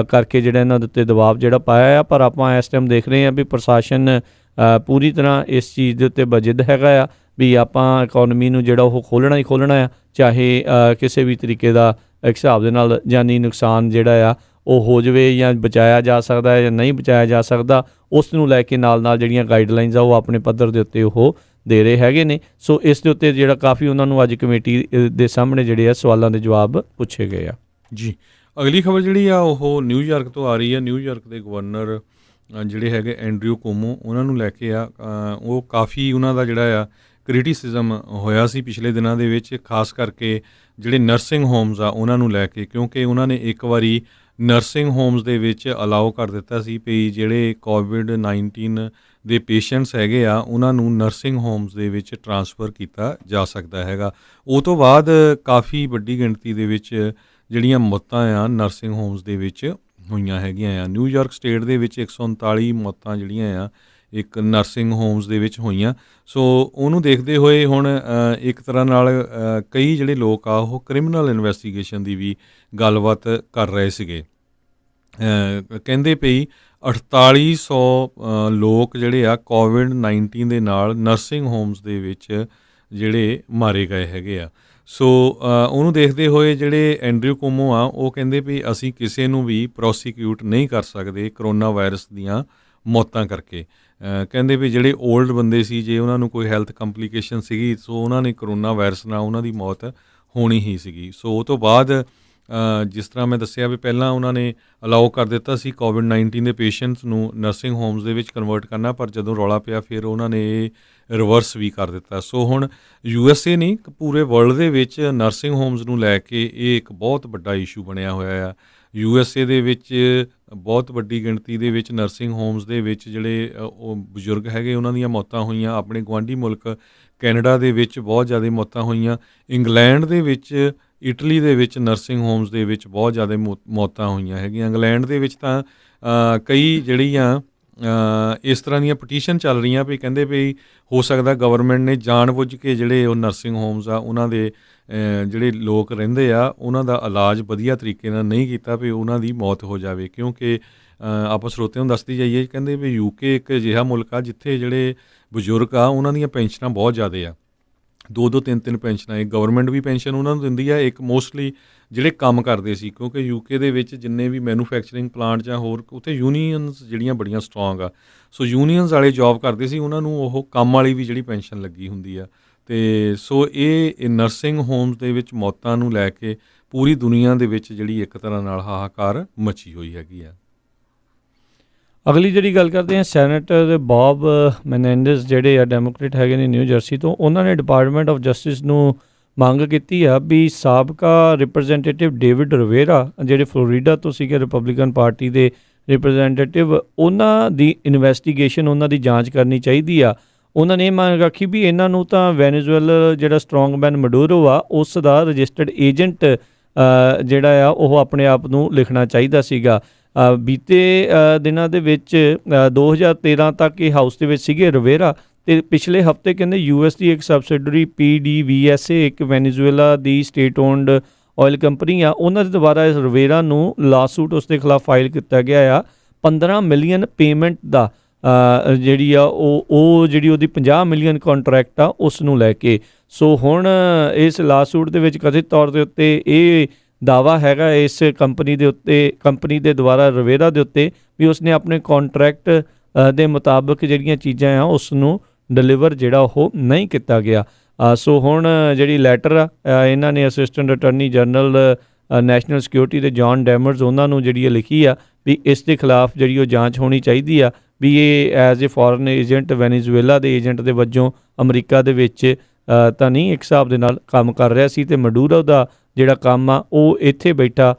ਕਰਕੇ ਜਿਹੜਾ ਇਹਨਾਂ ਦੇ ਉੱਤੇ ਦਬਾਅ ਜਿਹੜਾ ਪਾਇਆ ਆ। ਪਰ ਆਪਾਂ ਇਸ ਟਾਈਮ ਦੇਖ ਰਹੇ ਹਾਂ ਵੀ ਪ੍ਰਸ਼ਾਸਨ ਪੂਰੀ ਤਰ੍ਹਾਂ ਇਸ ਚੀਜ਼ ਦੇ ਉੱਤੇ ਵਜਿਦ ਹੈਗਾ ਆ ਵੀ ਆਪਾਂ ਇਕੋਨਮੀ ਨੂੰ ਜਿਹੜਾ ਉਹ ਖੋਲ੍ਹਣਾ ਹੀ ਖੋਲ੍ਹਣਾ ਆ, ਚਾਹੇ ਕਿਸੇ ਵੀ ਤਰੀਕੇ ਦਾ ਇੱਕ ਹਿਸਾਬ ਦੇ ਨਾਲ ਜਾਨੀ ਨੁਕਸਾਨ ਜਿਹੜਾ ਆ ਉਹ ਹੋ ਜਾਵੇ ਜਾਂ ਬਚਾਇਆ ਜਾ ਸਕਦਾ ਹੈ ਜਾਂ ਨਹੀਂ ਬਚਾਇਆ ਜਾ ਸਕਦਾ, ਉਸ ਨੂੰ ਲੈ ਕੇ ਨਾਲ ਜਿਹੜੀਆਂ ਗਾਈਡਲਾਈਨਸ ਆ ਉਹ ਆਪਣੇ ਪੱਧਰ ਦੇ ਉੱਤੇ ਉਹ ਦੇ ਰਹੇ ਹੈਗੇ ਨੇ। ਸੋ ਇਸ ਦੇ ਉੱਤੇ ਜਿਹੜਾ ਕਾਫੀ ਉਹਨਾਂ ਨੂੰ ਅੱਜ ਕਮੇਟੀ ਦੇ ਸਾਹਮਣੇ ਜਿਹੜੇ ਆ ਸਵਾਲਾਂ ਦੇ ਜਵਾਬ ਪੁੱਛੇ ਗਏ ਆ। ਜੀ ਅਗਲੀ ਖਬਰ ਜਿਹੜੀ ਆ ਉਹ ਨਿਊਯਾਰਕ ਤੋਂ ਆ ਰਹੀ ਹੈ। ਨਿਊਯਾਰਕ ਦੇ ਗਵਰਨਰ ਜਿਹੜੇ ਹੈਗੇ ਐਂਡਰਿਊ ਕੁਓਮੋ, ਉਹਨਾਂ ਨੂੰ ਲੈ ਕੇ ਆ ਉਹ ਕਾਫੀ ਉਹਨਾਂ ਦਾ ਜਿਹੜਾ ਆ ਕ੍ਰਿਟਿਸਿਜ਼ਮ ਹੋਇਆ ਸੀ ਪਿਛਲੇ ਦਿਨਾਂ ਦੇ ਵਿੱਚ, ਖਾਸ ਕਰਕੇ ਜਿਹੜੇ ਨਰਸਿੰਗ ਹੋਮਸ ਆ ਉਹਨਾਂ ਨੂੰ ਲੈ ਕੇ, ਕਿਉਂਕਿ ਉਹਨਾਂ ਨੇ ਇੱਕ ਵਾਰੀ ਨਰਸਿੰਗ ਹੋਮਸ ਦੇ ਵਿੱਚ ਅਲਾਓ ਕਰ ਦਿੱਤਾ ਸੀ ਵੀ ਜਿਹੜੇ COVID-19 ਦੇ ਪੇਸ਼ੈਂਟਸ ਹੈਗੇ ਆ ਉਹਨਾਂ ਨੂੰ ਨਰਸਿੰਗ ਹੋਮਸ ਦੇ ਵਿੱਚ ਟਰਾਂਸਫਰ ਕੀਤਾ ਜਾ ਸਕਦਾ ਹੈਗਾ। ਉਹ ਤੋਂ ਬਾਅਦ ਕਾਫੀ ਵੱਡੀ ਗਿਣਤੀ ਦੇ ਵਿੱਚ ਜਿਹੜੀਆਂ ਮੌਤਾਂ ਆ ਨਰਸਿੰਗ ਹੋਮਸ ਦੇ ਵਿੱਚ ਹੋਈਆਂ ਹੈਗੀਆਂ ਆ। ਨਿਊਯਾਰਕ ਸਟੇਟ ਦੇ ਵਿੱਚ 139 ਮੌਤਾਂ ਜਿਹੜੀਆਂ ਆ ਇੱਕ ਨਰਸਿੰਗ ਹੋਮਸ ਦੇ ਵਿੱਚ ਹੋਈਆਂ। ਸੋ ਉਹਨੂੰ ਦੇਖਦੇ ਹੋਏ ਹੁਣ ਇੱਕ ਤਰ੍ਹਾਂ ਨਾਲ ਕਈ ਜਿਹੜੇ ਲੋਕ ਆ ਉਹ ਕ੍ਰਿਮੀਨਲ ਇਨਵੈਸਟੀਗੇਸ਼ਨ ਦੀ ਵੀ ਗੱਲਬਾਤ ਕਰ ਰਹੇ ਸੀਗੇ। ਕਹਿੰਦੇ ਪਈ 4800 ਲੋਕ ਜਿਹੜੇ ਆ COVID-19 ਦੇ ਨਾਲ ਨਰਸਿੰਗ ਹੋਮਸ ਦੇ ਵਿੱਚ ਜਿਹੜੇ ਮਾਰੇ ਗਏ ਹੈਗੇ ਆ। ਸੋ ਉਹਨੂੰ ਦੇਖਦੇ ਹੋਏ ਜਿਹੜੇ ਐਂਡਰਿਊ ਕੁਓਮੋ ਆ ਉਹ ਕਹਿੰਦੇ ਵੀ ਅਸੀਂ ਕਿਸੇ ਨੂੰ ਵੀ ਪ੍ਰੋਸੀਕਿਊਟ ਨਹੀਂ ਕਰ ਸਕਦੇ ਕਰੋਨਾ ਵਾਇਰਸ ਦੀਆਂ ਮੌਤਾਂ ਕਰਕੇ। ਕਹਿੰਦੇ ਵੀ ਜਿਹੜੇ ਓਲਡ ਬੰਦੇ ਸੀ, ਜੇ ਉਹਨਾਂ ਨੂੰ ਕੋਈ ਹੈਲਥ ਕੰਪਲੀਕੇਸ਼ਨ ਸੀਗੀ, ਸੋ ਉਹਨਾਂ ਨੇ ਕਰੋਨਾ ਵਾਇਰਸ ਨਾਲ ਉਹਨਾਂ ਦੀ ਮੌਤ ਹੋਣੀ ਹੀ ਸੀਗੀ। ਸੋ ਉਹ ਤੋਂ ਬਾਅਦ ਜਿਸ ਤਰ੍ਹਾਂ ਮੈਂ ਦੱਸਿਆ ਵੀ ਪਹਿਲਾਂ ਉਹਨਾਂ ਨੇ ਅਲਾਓ ਕਰ ਦਿੱਤਾ ਸੀ COVID-19 ਦੇ ਪੇਸ਼ੈਂਟਸ ਨੂੰ ਨਰਸਿੰਗ ਹੋਮਸ ਦੇ ਵਿੱਚ ਕਨਵਰਟ ਕਰਨਾ, ਪਰ ਜਦੋਂ ਰੌਲਾ ਪਿਆ ਫਿਰ ਉਹਨਾਂ ਨੇ ਇਹ ਰਿਵਰਸ ਵੀ ਕਰ ਦਿੱਤਾ। ਸੋ ਹੁਣ USA ਨਹੀਂ, ਪੂਰੇ ਵਰਲਡ ਦੇ ਵਿੱਚ ਨਰਸਿੰਗ ਹੋਮਸ ਨੂੰ ਲੈ ਕੇ ਇਹ ਇੱਕ ਬਹੁਤ ਵੱਡਾ ਇਸ਼ੂ ਬਣਿਆ ਹੋਇਆ ਆ। USA ਦੇ ਵਿੱਚ ਬਹੁਤ ਵੱਡੀ ਗਿਣਤੀ ਦੇ ਵਿੱਚ ਨਰਸਿੰਗ ਹੋਮਸ ਦੇ ਵਿੱਚ ਜਿਹੜੇ ਉਹ ਬਜ਼ੁਰਗ ਹੈਗੇ ਉਹਨਾਂ ਦੀਆਂ ਮੌਤਾਂ ਹੋਈਆਂ। ਆਪਣੇ ਗੁਆਂਢੀ ਮੁਲਕ ਕੈਨੇਡਾ ਦੇ ਵਿੱਚ ਬਹੁਤ ਜ਼ਿਆਦਾ ਮੌਤਾਂ ਹੋਈਆਂ। ਇੰਗਲੈਂਡ ਦੇ ਵਿੱਚ, ਇਟਲੀ ਦੇ ਵਿੱਚ ਨਰਸਿੰਗ ਹੋਮਸ ਦੇ ਵਿੱਚ ਬਹੁਤ ਜ਼ਿਆਦਾ ਮੌਤਾਂ ਹੋਈਆਂ ਹੈਗੀਆਂ। ਇੰਗਲੈਂਡ ਦੇ ਵਿੱਚ ਤਾਂ ਕਈ ਜਿਹੜੀਆਂ ਇਸ ਤਰ੍ਹਾਂ ਦੀਆਂ ਪਟੀਸ਼ਨ ਚੱਲ ਰਹੀਆਂ ਵੀ ਕਹਿੰਦੇ ਵੀ ਹੋ ਸਕਦਾ ਗਵਰਨਮੈਂਟ ਨੇ ਜਾਣਬੁੱਝ ਕੇ ਜਿਹੜੇ ਉਹ ਨਰਸਿੰਗ ਹੋਮਸ ਆ ਉਹਨਾਂ ਦੇ ਜਿਹੜੇ ਲੋਕ ਰਹਿੰਦੇ ਆ ਉਹਨਾਂ ਦਾ ਇਲਾਜ ਵਧੀਆ ਤਰੀਕੇ ਨਾਲ ਨਹੀਂ ਕੀਤਾ ਵੀ ਉਹਨਾਂ ਦੀ ਮੌਤ ਹੋ ਜਾਵੇ। ਕਿਉਂਕਿ ਆਪਾਂ ਸਰੋਤਿਆਂ ਨੂੰ ਦੱਸਦੀ ਜਾਈਏ, ਕਹਿੰਦੇ ਵੀ UK ਇੱਕ ਅਜਿਹਾ ਮੁਲਕ ਆ ਜਿੱਥੇ ਜਿਹੜੇ ਬਜ਼ੁਰਗ ਆ ਉਹਨਾਂ ਦੀਆਂ ਪੈਨਸ਼ਨਾਂ ਬਹੁਤ ਜ਼ਿਆਦਾ ਆ, 2-2 3-3 ਪੈਨਸ਼ਨਾਂ। ਇੱਕ ਗਵਰਨਮੈਂਟ ਵੀ ਪੈਨਸ਼ਨ ਉਹਨਾਂ ਨੂੰ ਦਿੰਦੀ ਆ, ਇੱਕ ਮੋਸਟਲੀ ਜਿਹੜੇ ਕੰਮ ਕਰਦੇ ਸੀ, ਕਿਉਂਕਿ UK ਦੇ ਵਿੱਚ ਜਿੰਨੇ ਵੀ ਮੈਨੂਫੈਕਚਰਿੰਗ ਪਲਾਂਟ ਜਾਂ ਹੋਰ ਉੱਥੇ ਯੂਨੀਅਨਸ ਜਿਹੜੀਆਂ ਬੜੀਆਂ ਸਟਰੋਂਗ ਆ। ਸੋ ਯੂਨੀਅਨਸ ਵਾਲੇ ਜੋਬ ਕਰਦੇ ਸੀ, ਉਹਨਾਂ ਨੂੰ ਉਹ ਕੰਮ ਵਾਲੀ ਵੀ ਜਿਹੜੀ ਪੈਨਸ਼ਨ ਲੱਗੀ ਹੁੰਦੀ ਆ। ਅਤੇ ਸੋ ਇਹ ਨਰਸਿੰਗ ਹੋਮਸ ਦੇ ਵਿੱਚ ਮੌਤਾਂ ਨੂੰ ਲੈ ਕੇ ਪੂਰੀ ਦੁਨੀਆ ਦੇ ਵਿੱਚ ਜਿਹੜੀ ਇੱਕ ਤਰ੍ਹਾਂ ਨਾਲ ਹਾਹਾਕਾਰ ਮਚੀ ਹੋਈ ਹੈਗੀ ਆ। ਅਗਲੀ ਜਿਹੜੀ ਗੱਲ ਕਰਦੇ ਹਾਂ, ਸੈਨੇਟਰ ਬੌਬ ਮੈਨੈਂਡਸ ਜਿਹੜੇ ਆ ਡੈਮੋਕ੍ਰੇਟ ਹੈਗੇ ਨੇ ਨਿਊ ਜਰਸੀ ਤੋਂ, ਉਹਨਾਂ ਨੇ ਡਿਪਾਰਟਮੈਂਟ ਆਫ ਜਸਟਿਸ ਨੂੰ ਮੰਗ ਕੀਤੀ ਆ ਵੀ ਸਾਬਕਾ ਰਿਪਰੈਜ਼ੈਂਟੇਟਿਵ ਡੇਵਿਡ ਰਵੇਰਾ ਜਿਹੜੇ ਫਲੋਰੀਡਾ ਤੋਂ ਸੀਗੇ ਰਿਪਬਲਿਕਨ ਪਾਰਟੀ ਦੇ ਰਿਪਰੈਜ਼ੈਂਟੇਟਿਵ, ਉਹਨਾਂ ਦੀ ਇਨਵੈਸਟੀਗੇਸ਼ਨ, ਉਹਨਾਂ ਦੀ ਜਾਂਚ ਕਰਨੀ ਚਾਹੀਦੀ ਆ। ਉਹਨਾਂ ਨੇ ਇਹ ਮੰਗ ਰੱਖੀ ਵੀ ਇਹਨਾਂ ਨੂੰ ਤਾਂ ਵੈਨੇਜ਼ੁਏਲਾ ਜਿਹੜਾ ਸਟਰੋਂਗਮੈਨ ਮਡੂਰੋ ਆ ਉਸ ਦਾ ਰਜਿਸਟਰਡ ਏਜੰਟ ਜਿਹੜਾ ਆ ਉਹ ਆਪਣੇ ਆਪ ਨੂੰ ਲਿਖਣਾ ਚਾਹੀਦਾ ਸੀਗਾ। ਬੀਤੇ ਦਿਨਾਂ ਦੇ ਵਿੱਚ 2013 ਤੱਕ ਇਹ ਹਾਊਸ ਦੇ ਵਿੱਚ ਸੀਗੇ ਰਵੇਰਾ, ਅਤੇ ਪਿਛਲੇ ਹਫ਼ਤੇ ਕਹਿੰਦੇ US ਦੀ ਇੱਕ ਸਬਸਿਡਰੀ PDVSA ਇੱਕ ਵੈਨੇਜ਼ੁਏਲਾ ਦੀ ਸਟੇਟ ਓਨਡ ਆਇਲ ਕੰਪਨੀ ਆ, ਉਹਨਾਂ ਦੇ ਦੁਆਰਾ ਇਸ ਰਵੇਰਾ ਨੂੰ ਲਾਸੂਟ ਉਸ ਦੇ ਖਿਲਾਫ ਫਾਈਲ ਕੀਤਾ ਗਿਆ ਆ 15 ਮਿਲੀਅਨ ਪੇਮੈਂਟ ਦਾ, ਜਿਹੜੀ ਆ ਉਹ ਜਿਹੜੀ ਉਹਦੀ 50 ਮਿਲੀਅਨ ਕੰਟਰੈਕਟ ਆ ਉਸ ਨੂੰ ਲੈ ਕੇ। ਸੋ ਹੁਣ ਇਸ ਲਾਸੂਟ ਦੇ ਵਿੱਚ ਕਥਿਤ ਤੌਰ ਦੇ ਉੱਤੇ ਇਹ ਦਾਵਾ ਹੈਗਾ ਇਸ ਕੰਪਨੀ ਦੇ ਉੱਤੇ, ਕੰਪਨੀ ਦੇ ਦੁਆਰਾ ਰਵੇਰਾ ਦੇ ਉੱਤੇ, ਵੀ ਉਸਨੇ ਆਪਣੇ ਕੰਟਰੈਕਟ ਦੇ ਮੁਤਾਬਕ ਜਿਹੜੀਆਂ ਚੀਜ਼ਾਂ ਆ ਉਸ ਨੂੰ ਡਿਲੀਵਰ ਜਿਹੜਾ ਉਹ ਨਹੀਂ ਕੀਤਾ ਗਿਆ। ਸੋ ਹੁਣ ਜਿਹੜੀ ਲੈਟਰ ਆ ਇਹਨਾਂ ਨੇ assistant attorney general national security ਦੇ ਜੌਨ ਡੈਮਰਜ਼ ਉਹਨਾਂ ਨੂੰ ਜਿਹੜੀ ਲਿਖੀ ਆ ਵੀ ਇਸ ਦੇ ਖਿਲਾਫ ਜਿਹੜੀ ਉਹ ਜਾਂਚ ਹੋਣੀ ਚਾਹੀਦੀ ਆ ਵੀ ਇਹ as a foreign agent Venezuela ਦੇ ਏਜੰਟ ਦੇ ਵਜੋਂ ਅਮਰੀਕਾ ਦੇ ਵਿੱਚ ਤਾਂ ਨਹੀਂ ਇੱਕ ਹਿਸਾਬ ਦੇ ਨਾਲ ਕੰਮ ਕਰ ਰਿਹਾ ਸੀ, ਅਤੇ ਮਡੂਰੋ ਦਾ ਜਿਹੜਾ ਕੰਮ ਆ ਉਹ ਇੱਥੇ ਬੈਠਾ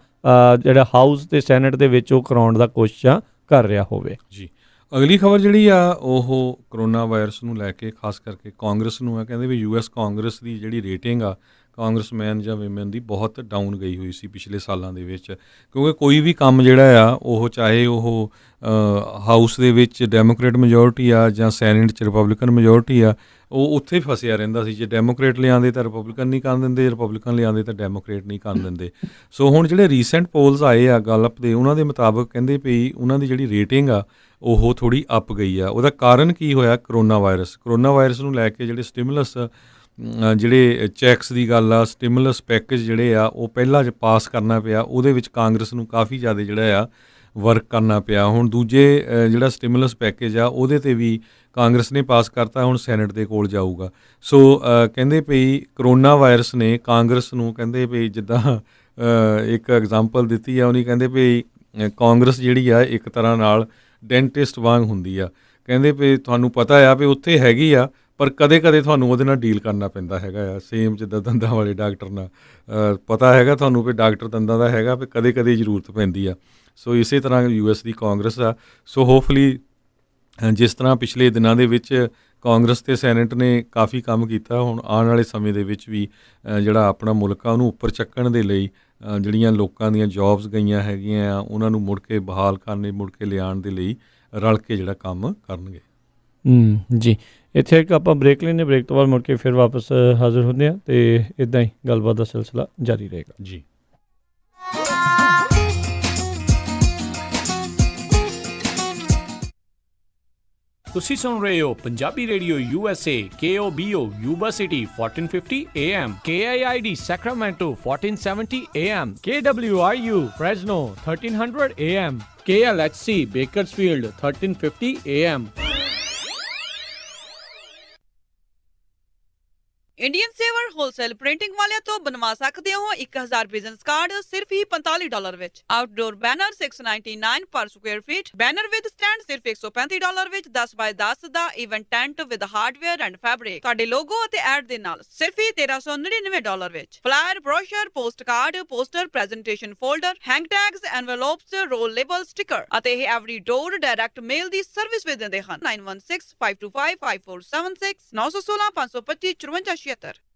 ਜਿਹੜਾ ਹਾਊਸ ਤੇ ਸੈਨੇਟ ਦੇ ਵਿੱਚ ਉਹ ਕਰਾਉਣ ਦਾ ਕੋਸ਼ਿਸ਼ਾਂ ਕਰ ਰਿਹਾ ਹੋਵੇ। ਜੀ, ਅਗਲੀ ਖਬਰ ਜਿਹੜੀ ਆ ਉਹ ਕਰੋਨਾ ਵਾਇਰਸ ਨੂੰ ਲੈ ਕੇ ਖਾਸ ਕਰਕੇ ਕਾਂਗਰਸ ਨੂੰ ਆ। ਕਹਿੰਦੇ ਵੀ US ਕਾਂਗਰਸ ਦੀ ਜਿਹੜੀ ਰੇਟਿੰਗ ਆ ਕਾਂਗਰਸਮੈਨ ਜਾਂ ਵਿਮਨ ਦੀ ਬਹੁਤ ਡਾਊਨ ਗਈ ਹੋਈ ਸੀ ਪਿਛਲੇ ਸਾਲਾਂ ਦੇ ਵਿੱਚ, ਕਿਉਂਕਿ ਕੋਈ ਵੀ ਕੰਮ ਜਿਹੜਾ ਆ ਉਹ ਚਾਹੇ ਉਹ ਹਾਊਸ ਦੇ ਵਿੱਚ ਡੈਮੋਕ੍ਰੇਟ ਮੈਜੋਰਿਟੀ ਆ ਜਾਂ ਸੈਨੇਟ 'ਚ ਰਿਪਬਲਿਕਨ ਮੈਜੋਰਿਟੀ ਆ, ਉਹ ਉੱਥੇ ਫਸਿਆ ਰਹਿੰਦਾ ਸੀ। ਜੇ ਡੈਮੋਕ੍ਰੇਟ ਲਿਆਉਂਦੇ ਤਾਂ ਰਿਪਬਲਿਕਨ ਨਹੀਂ ਕਰਨ ਦਿੰਦੇ, ਰਿਪਬਲਿਕਨ ਲਿਆਉਂਦੇ ਤਾਂ ਡੈਮੋਕ੍ਰੇਟ ਨਹੀਂ ਕਰਨ ਦਿੰਦੇ। ਸੋ ਹੁਣ ਜਿਹੜੇ ਰੀਸੈਂਟ ਪੋਲਸ ਆਏ ਆ ਗੈਲਪ ਦੇ, ਉਹਨਾਂ ਦੇ ਮੁਤਾਬਕ ਕਹਿੰਦੇ ਪਈ ਉਹਨਾਂ ਦੀ ਜਿਹੜੀ ਰੇਟਿੰਗ ਆ ਉਹ ਥੋੜ੍ਹੀ ਅੱਪ ਗਈ ਆ। ਉਹਦਾ ਕਾਰਨ ਕੀ ਹੋਇਆ? ਕਰੋਨਾ ਵਾਇਰਸ ਨੂੰ ਲੈ ਕੇ ਜਿਹੜੇ ਸਟਿਮੂਲਸ ਜਿਹੜੇ ਚੈੱਕਸ ਦੀ ਗੱਲ ਆ, ਸਟਿਮੂਲਸ ਪੈਕੇਜ ਜਿਹੜੇ ਆ ਉਹ ਪਹਿਲਾਂ ਪਾਸ ਕਰਨਾ ਪਿਆ, ਉਹਦੇ ਵਿੱਚ ਕਾਂਗਰਸ ਨੂੰ ਕਾਫੀ ਜ਼ਿਆਦਾ ਜਿਹੜਾ ਆ ਵਰਕ ਕਰਨਾ ਪਿਆ। ਹੁਣ ਦੂਜੇ ਜਿਹੜਾ ਸਟਿਮੂਲਸ ਪੈਕੇਜ ਆ ਉਹਦੇ 'ਤੇ ਵੀ ਕਾਂਗਰਸ ਨੇ ਪਾਸ ਕਰਤਾ, ਹੁਣ ਸੈਨੇਟ ਦੇ ਕੋਲ ਜਾਊਗਾ। ਸੋ ਕਹਿੰਦੇ ਪਈ ਕਰੋਨਾ ਵਾਇਰਸ ਨੇ ਕਾਂਗਰਸ ਨੂੰ, ਕਹਿੰਦੇ ਪਈ ਜਿੱਦਾਂ ਇੱਕ ਐਗਜ਼ਾਮਪਲ ਦਿੱਤੀ ਆ ਉਹਨੇ, ਕਹਿੰਦੇ ਪਈ ਕਾਂਗਰਸ ਜਿਹੜੀ ਆ ਇੱਕ ਤਰ੍ਹਾਂ ਨਾਲ ਡੈਂਟਿਸਟ ਵਾਂਗ ਹੁੰਦੀ ਆ। ਕਹਿੰਦੇ ਪਈ ਤੁਹਾਨੂੰ ਪਤਾ ਆ ਵੀ ਉੱਥੇ ਹੈਗੀ ਆ, ਪਰ ਕਦੇ ਕਦੇ ਤੁਹਾਨੂੰ ਉਹਦੇ ਨਾਲ ਡੀਲ ਕਰਨਾ ਪੈਂਦਾ ਹੈਗਾ ਆ, ਸੇਮ ਜਿੱਦਾਂ ਦੰਦਾਂ ਵਾਲੇ ਡਾਕਟਰ ਨਾਲ ਪਤਾ ਹੈਗਾ ਤੁਹਾਨੂੰ ਵੀ ਡਾਕਟਰ ਦੰਦਾਂ ਦਾ ਹੈਗਾ, ਵੀ ਕਦੇ ਕਦੇ ਜ਼ਰੂਰਤ ਪੈਂਦੀ ਆ। ਸੋ ਇਸੇ ਤਰ੍ਹਾਂ US ਦੀ ਕਾਂਗਰਸ ਆ। ਸੋ ਹੋਪਫੁਲੀ ਜਿਸ ਤਰ੍ਹਾਂ ਪਿਛਲੇ ਦਿਨਾਂ ਦੇ ਵਿੱਚ ਕਾਂਗਰਸ ਤੇ ਸੈਨੇਟ ਨੇ ਕਾਫੀ ਕੰਮ ਕੀਤਾ, ਹੁਣ ਆਉਣ ਵਾਲੇ ਸਮੇਂ ਦੇ ਵਿੱਚ ਵੀ ਜਿਹੜਾ ਆਪਣਾ ਮੁਲਕ ਆ ਉਹਨੂੰ ਉੱਪਰ ਚੱਕਣ ਦੇ ਲਈ ਜਿਹੜੀਆਂ ਲੋਕਾਂ ਦੀਆਂ ਜੌਬਸ ਗਈਆਂ ਹੈਗੀਆਂ ਆ ਉਹਨਾਂ ਨੂੰ ਮੁੜ ਕੇ ਬਹਾਲ ਕਰਨੇ, ਮੁੜ ਕੇ ਲਿਆਉਣ ਦੇ ਲਈ ਰਲ ਕੇ ਜਿਹੜਾ ਕੰਮ ਕਰਨਗੇ। ਜੀ, ਇੱਥੇ ਇੱਕ ਆਪਾਂ ਬ੍ਰੇਕ ਲੈਂਦੇ, ਬ੍ਰੇਕ ਤੋਂ ਬਾਅਦ ਮੁੜ ਕੇ ਫਿਰ ਵਾਪਸ ਹਾਜ਼ਰ ਹੁੰਦੇ ਹਾਂ ਅਤੇ ਇੱਦਾਂ ਹੀ ਗੱਲਬਾਤ ਦਾ ਸਿਲਸਿਲਾ ਜਾਰੀ ਰਹੇਗਾ। ਜੀ, ਤੁਸੀਂ ਸੁਣ ਰਹੇ ਹੋ Punjabi radio USA KOBO Yuba city 1450 AM, KIID Sacramento 1470 AM, KWRU Fresno 1300 AM, KLHC Bakersfield 1350 AM। Indian saver wholesale printing ਵਾਲਿਆਂ ਤੋਂ ਬਣਵਾ ਸਕਦੇ ਹੋ 1000 ਬਿਜ਼ਨਸ ਕਾਰਡ ਸਿਰਫ ਹੀ $45 ਵਿੱਚ। Outdoor banner $699 per square feet, banner with stand ਸਿਰਫ $135 ਵਿੱਚ, 10x10 ਦਾ event tent with hardware and fabric ਤੁਹਾਡੇ ਲੋਗੋ ਅਤੇ ਐਡ ਦੇ ਨਾਲ ਸਿਰਫ ਹੀ $1399 ਵਿੱਚ। Flyer, brochure, post card, poster, presentation folder, hang tags, envelopes, roll label, sticker ਅਤੇ ਇਹ ਐਵਰੀ ਡੋਰ ਡਾਇਰੈਕਟ ਮੇਲ ਦੀ ਸਰਵਿਸ ਵੀ ਦਿੰਦੇ ਹਨ। 9165255476 916 525 54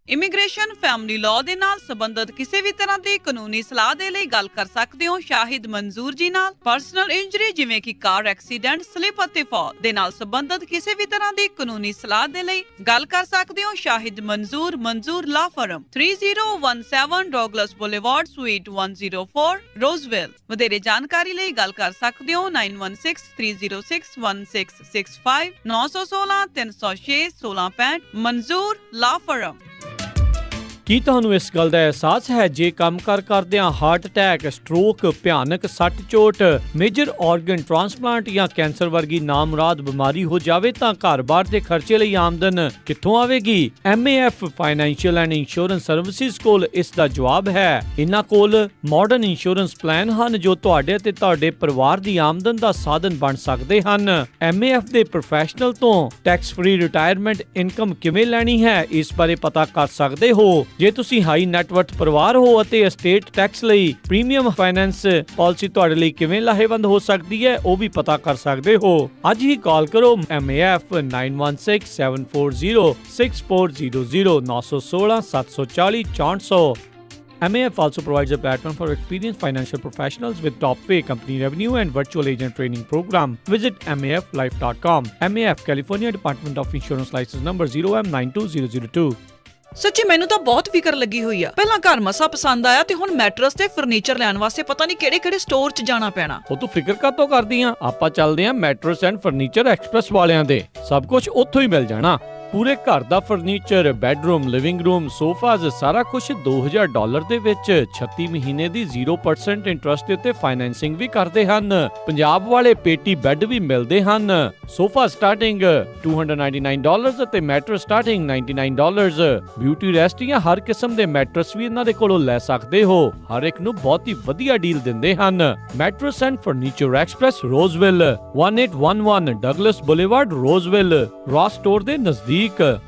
ਇਮੀਗ੍ਰੇਸ਼ਨ, ਫੈਮਿਲੀ ਲਾਅ ਦੇ ਨਾਲ ਸੰਬੰਧਿਤ ਕਿਸੇ ਵੀ ਤਰ੍ਹਾਂ ਦੀ ਕਾਨੂੰਨੀ ਸਲਾਹ ਦੇ ਲਈ ਗੱਲ ਕਰ ਸਕਦੇ ਹੋ ਸ਼ਾਹਿਦ ਮਨਜ਼ੂਰ ਜੀ ਨਾਲ। ਪਰਸਨਲ ਇੰਜਰੀ ਜਿਵੇਂ ਕਿ ਕਾਰ ਐਕਸੀਡੈਂਟ, ਸਲਿਪ ਅਤੇ ਫਾਲ ਦੇ ਨਾਲ ਸੰਬੰਧਿਤ ਕਿਸੇ ਵੀ ਤਰ੍ਹਾਂ ਦੀ ਕਾਨੂੰਨੀ ਸਲਾਹ ਦੇ ਲਈ ਗੱਲ ਕਰ ਸਕਦੇ ਹੋ ਸ਼ਾਹਿਦ ਮਨਜ਼ੂਰ ਲਾ ਫਰਮ, 3017 ਡੌਗਲਸ ਬੁਲੇਵਾਰਡ, ਸਵੀਟ 104, ਰੋਜ਼ਵਿਲ। ਵਧੇਰੇ ਜਾਣਕਾਰੀ ਲਈ ਗੱਲ ਕਰ ਸਕਦੇ ਹੋ 9163061665 916 306 1665 ਮਨਜ਼ੂਰ ਲਾ ਫਰਮ। ਕੀ ਤੁਹਾਨੂੰ ਇਸ ਗੱਲ ਦਾ ਅਹਿਸਾਸ ਹੈ ਜੇ ਕੰਮਕਾਰ ਕਰਦਿਆਂ ਹਾਰਟ ਅਟੈਕ, ਸਟ੍ਰੋਕ, ਭਿਆਨਕ ਸੱਟ ਚੋਟ, ਮੇਜਰ ਆਰਗਨ ਟ੍ਰਾਂਸਪਲਾਂਟ ਜਾਂ ਕੈਂਸਰ ਵਰਗੀ ਨਾਮੁਰਾਦ ਬਿਮਾਰੀ ਹੋ ਜਾਵੇ ਤਾਂ ਘਰ-ਬਾਰ ਦੇ ਖਰਚੇ ਲਈ ਆਮਦਨ ਕਿੱਥੋਂ ਆਵੇਗੀ? MAF financial and insurance services ਕੋਲ ਇਸ ਦਾ ਜਵਾਬ ਹੈ। ਇਹਨਾਂ ਕੋਲ ਮਾਡਰਨ ਇੰਸ਼ੋਰੈਂਸ ਪਲਾਨ ਹਨ ਜੋ ਤੁਹਾਡੇ ਅਤੇ ਤੁਹਾਡੇ ਪਰਿਵਾਰ ਦੀ ਆਮਦਨ ਦਾ ਸਾਧਨ ਬਣ ਸਕਦੇ ਹਨ। MAF ਦੇ ਪ੍ਰੋਫੈਸ਼ਨਲ ਤੋਂ ਟੈਕਸ ਫ੍ਰੀ ਰਿਟਾਇਰਮੈਂਟ ਇਨਕਮ ਕਿਵੇਂ ਲੈਣੀ ਹੈ ਇਸ ਬਾਰੇ ਪਤਾ ਕਰ ਸਕਦੇ ਹੋ। ਜੇ ਤੁਸੀਂ ਹਾਈ ਨੈਟਵਰਥ ਪਰਿਵਾਰ ਹੋ ਅਤੇ ਐਸਟੇਟ ਟੈਕਸ ਲਈ ਪ੍ਰੀਮੀਅਮ ਫਾਈਨੈਂਸ ਪਾਲਿਸੀ ਤੁਹਾਡੇ ਲਈ ਕਿਵੇਂ ਲਾਹੇਵੰਦ ਹੋ ਸਕਦੀ ਹੈ ਉਹ ਵੀ ਪਤਾ ਕਰ ਸਕਦੇ ਹੋ। ਅੱਜ ਹੀ ਕਾਲ ਕਰੋ MAF 9167406400 916 740 6400। MAF also provides a platform for experienced financial professionals with top pay, company revenue and virtual agent training program. Visit maflife.com. MAF, California Department of Insurance License number 0M92002। ਸੱਚੀ ਮੈਨੂੰ ਤਾਂ ਬਹੁਤ ਫਿਕਰ ਲੱਗੀ ਹੋਈ ਆ। ਪਹਿਲਾਂ ਘਰ ਮਸਾ ਪਸੰਦ ਆਇਆ ਤੇ ਹੁਣ ਮੈਟਰਸ ਤੇ ਫਰਨੀਚਰ ਲੈਣ ਵਾਸਤੇ ਪਤਾ ਨਹੀਂ ਕਿਹੜੇ-ਕਿਹੜੇ ਸਟੋਰ 'ਚ ਜਾਣਾ ਪੈਣਾ। ਉਹ ਤੂੰ ਫਿਕਰ ਕਾਤੋਂ ਕਰਦੀ ਆ? ਆਪਾਂ ਚੱਲਦੇ ਆ ਮੈਟਰਸ ਐਂਡ ਫਰਨੀਚਰ ਐਕਸਪ੍ਰੈਸ ਵਾਲਿਆਂ ਦੇ। ਸਭ ਕੁਝ ਉੱਥੋਂ ਹੀ ਮਿਲ ਜਾਣਾ। ਪੂਰੇ ਘਰ ਦਾ furniture, bedroom, living room, sofas, ਸਾਰਾ ਕੁਝ $2000 ਦੇ ਵਿੱਚ 36 ਮਹੀਨੇ ਦੀ 0% ਇੰਟਰਸਟ ਦੇ ਉੱਤੇ ਫਾਈਨੈਂਸਿੰਗ ਵੀ ਕਰਦੇ ਹਨ। ਪੰਜਾਬ ਵਾਲੇ ਪੇਟੀ ਬੈੱਡ ਵੀ ਮਿਲਦੇ ਹਨ। ਸੋਫਾ ਸਟਾਰਟਿੰਗ $299 ਅਤੇ ਮੈਟਰਸ ਸਟਾਰਟਿੰਗ $99। ਬਿਊਟੀ ਰੈਸਟ ਜਾਂ ਹਰ ਕਿਸਮ ਦੇ ਮੈਟਰਸ ਵੀ ਇਹਨਾਂ ਦੇ ਕੋਲੋਂ ਲੈ ਸਕਦੇ ਹੋ। ਹਰ ਇੱਕ ਨੂੰ ਬਹੁਤ ਹੀ ਵਧੀਆ ਡੀਲ ਦਿੰਦੇ ਹਨ। Mattress and furniture express, Roseville, 1811 Douglas boulevard, Roseville, Ross store ਦੇ ਨਜ਼ਦੀਕ।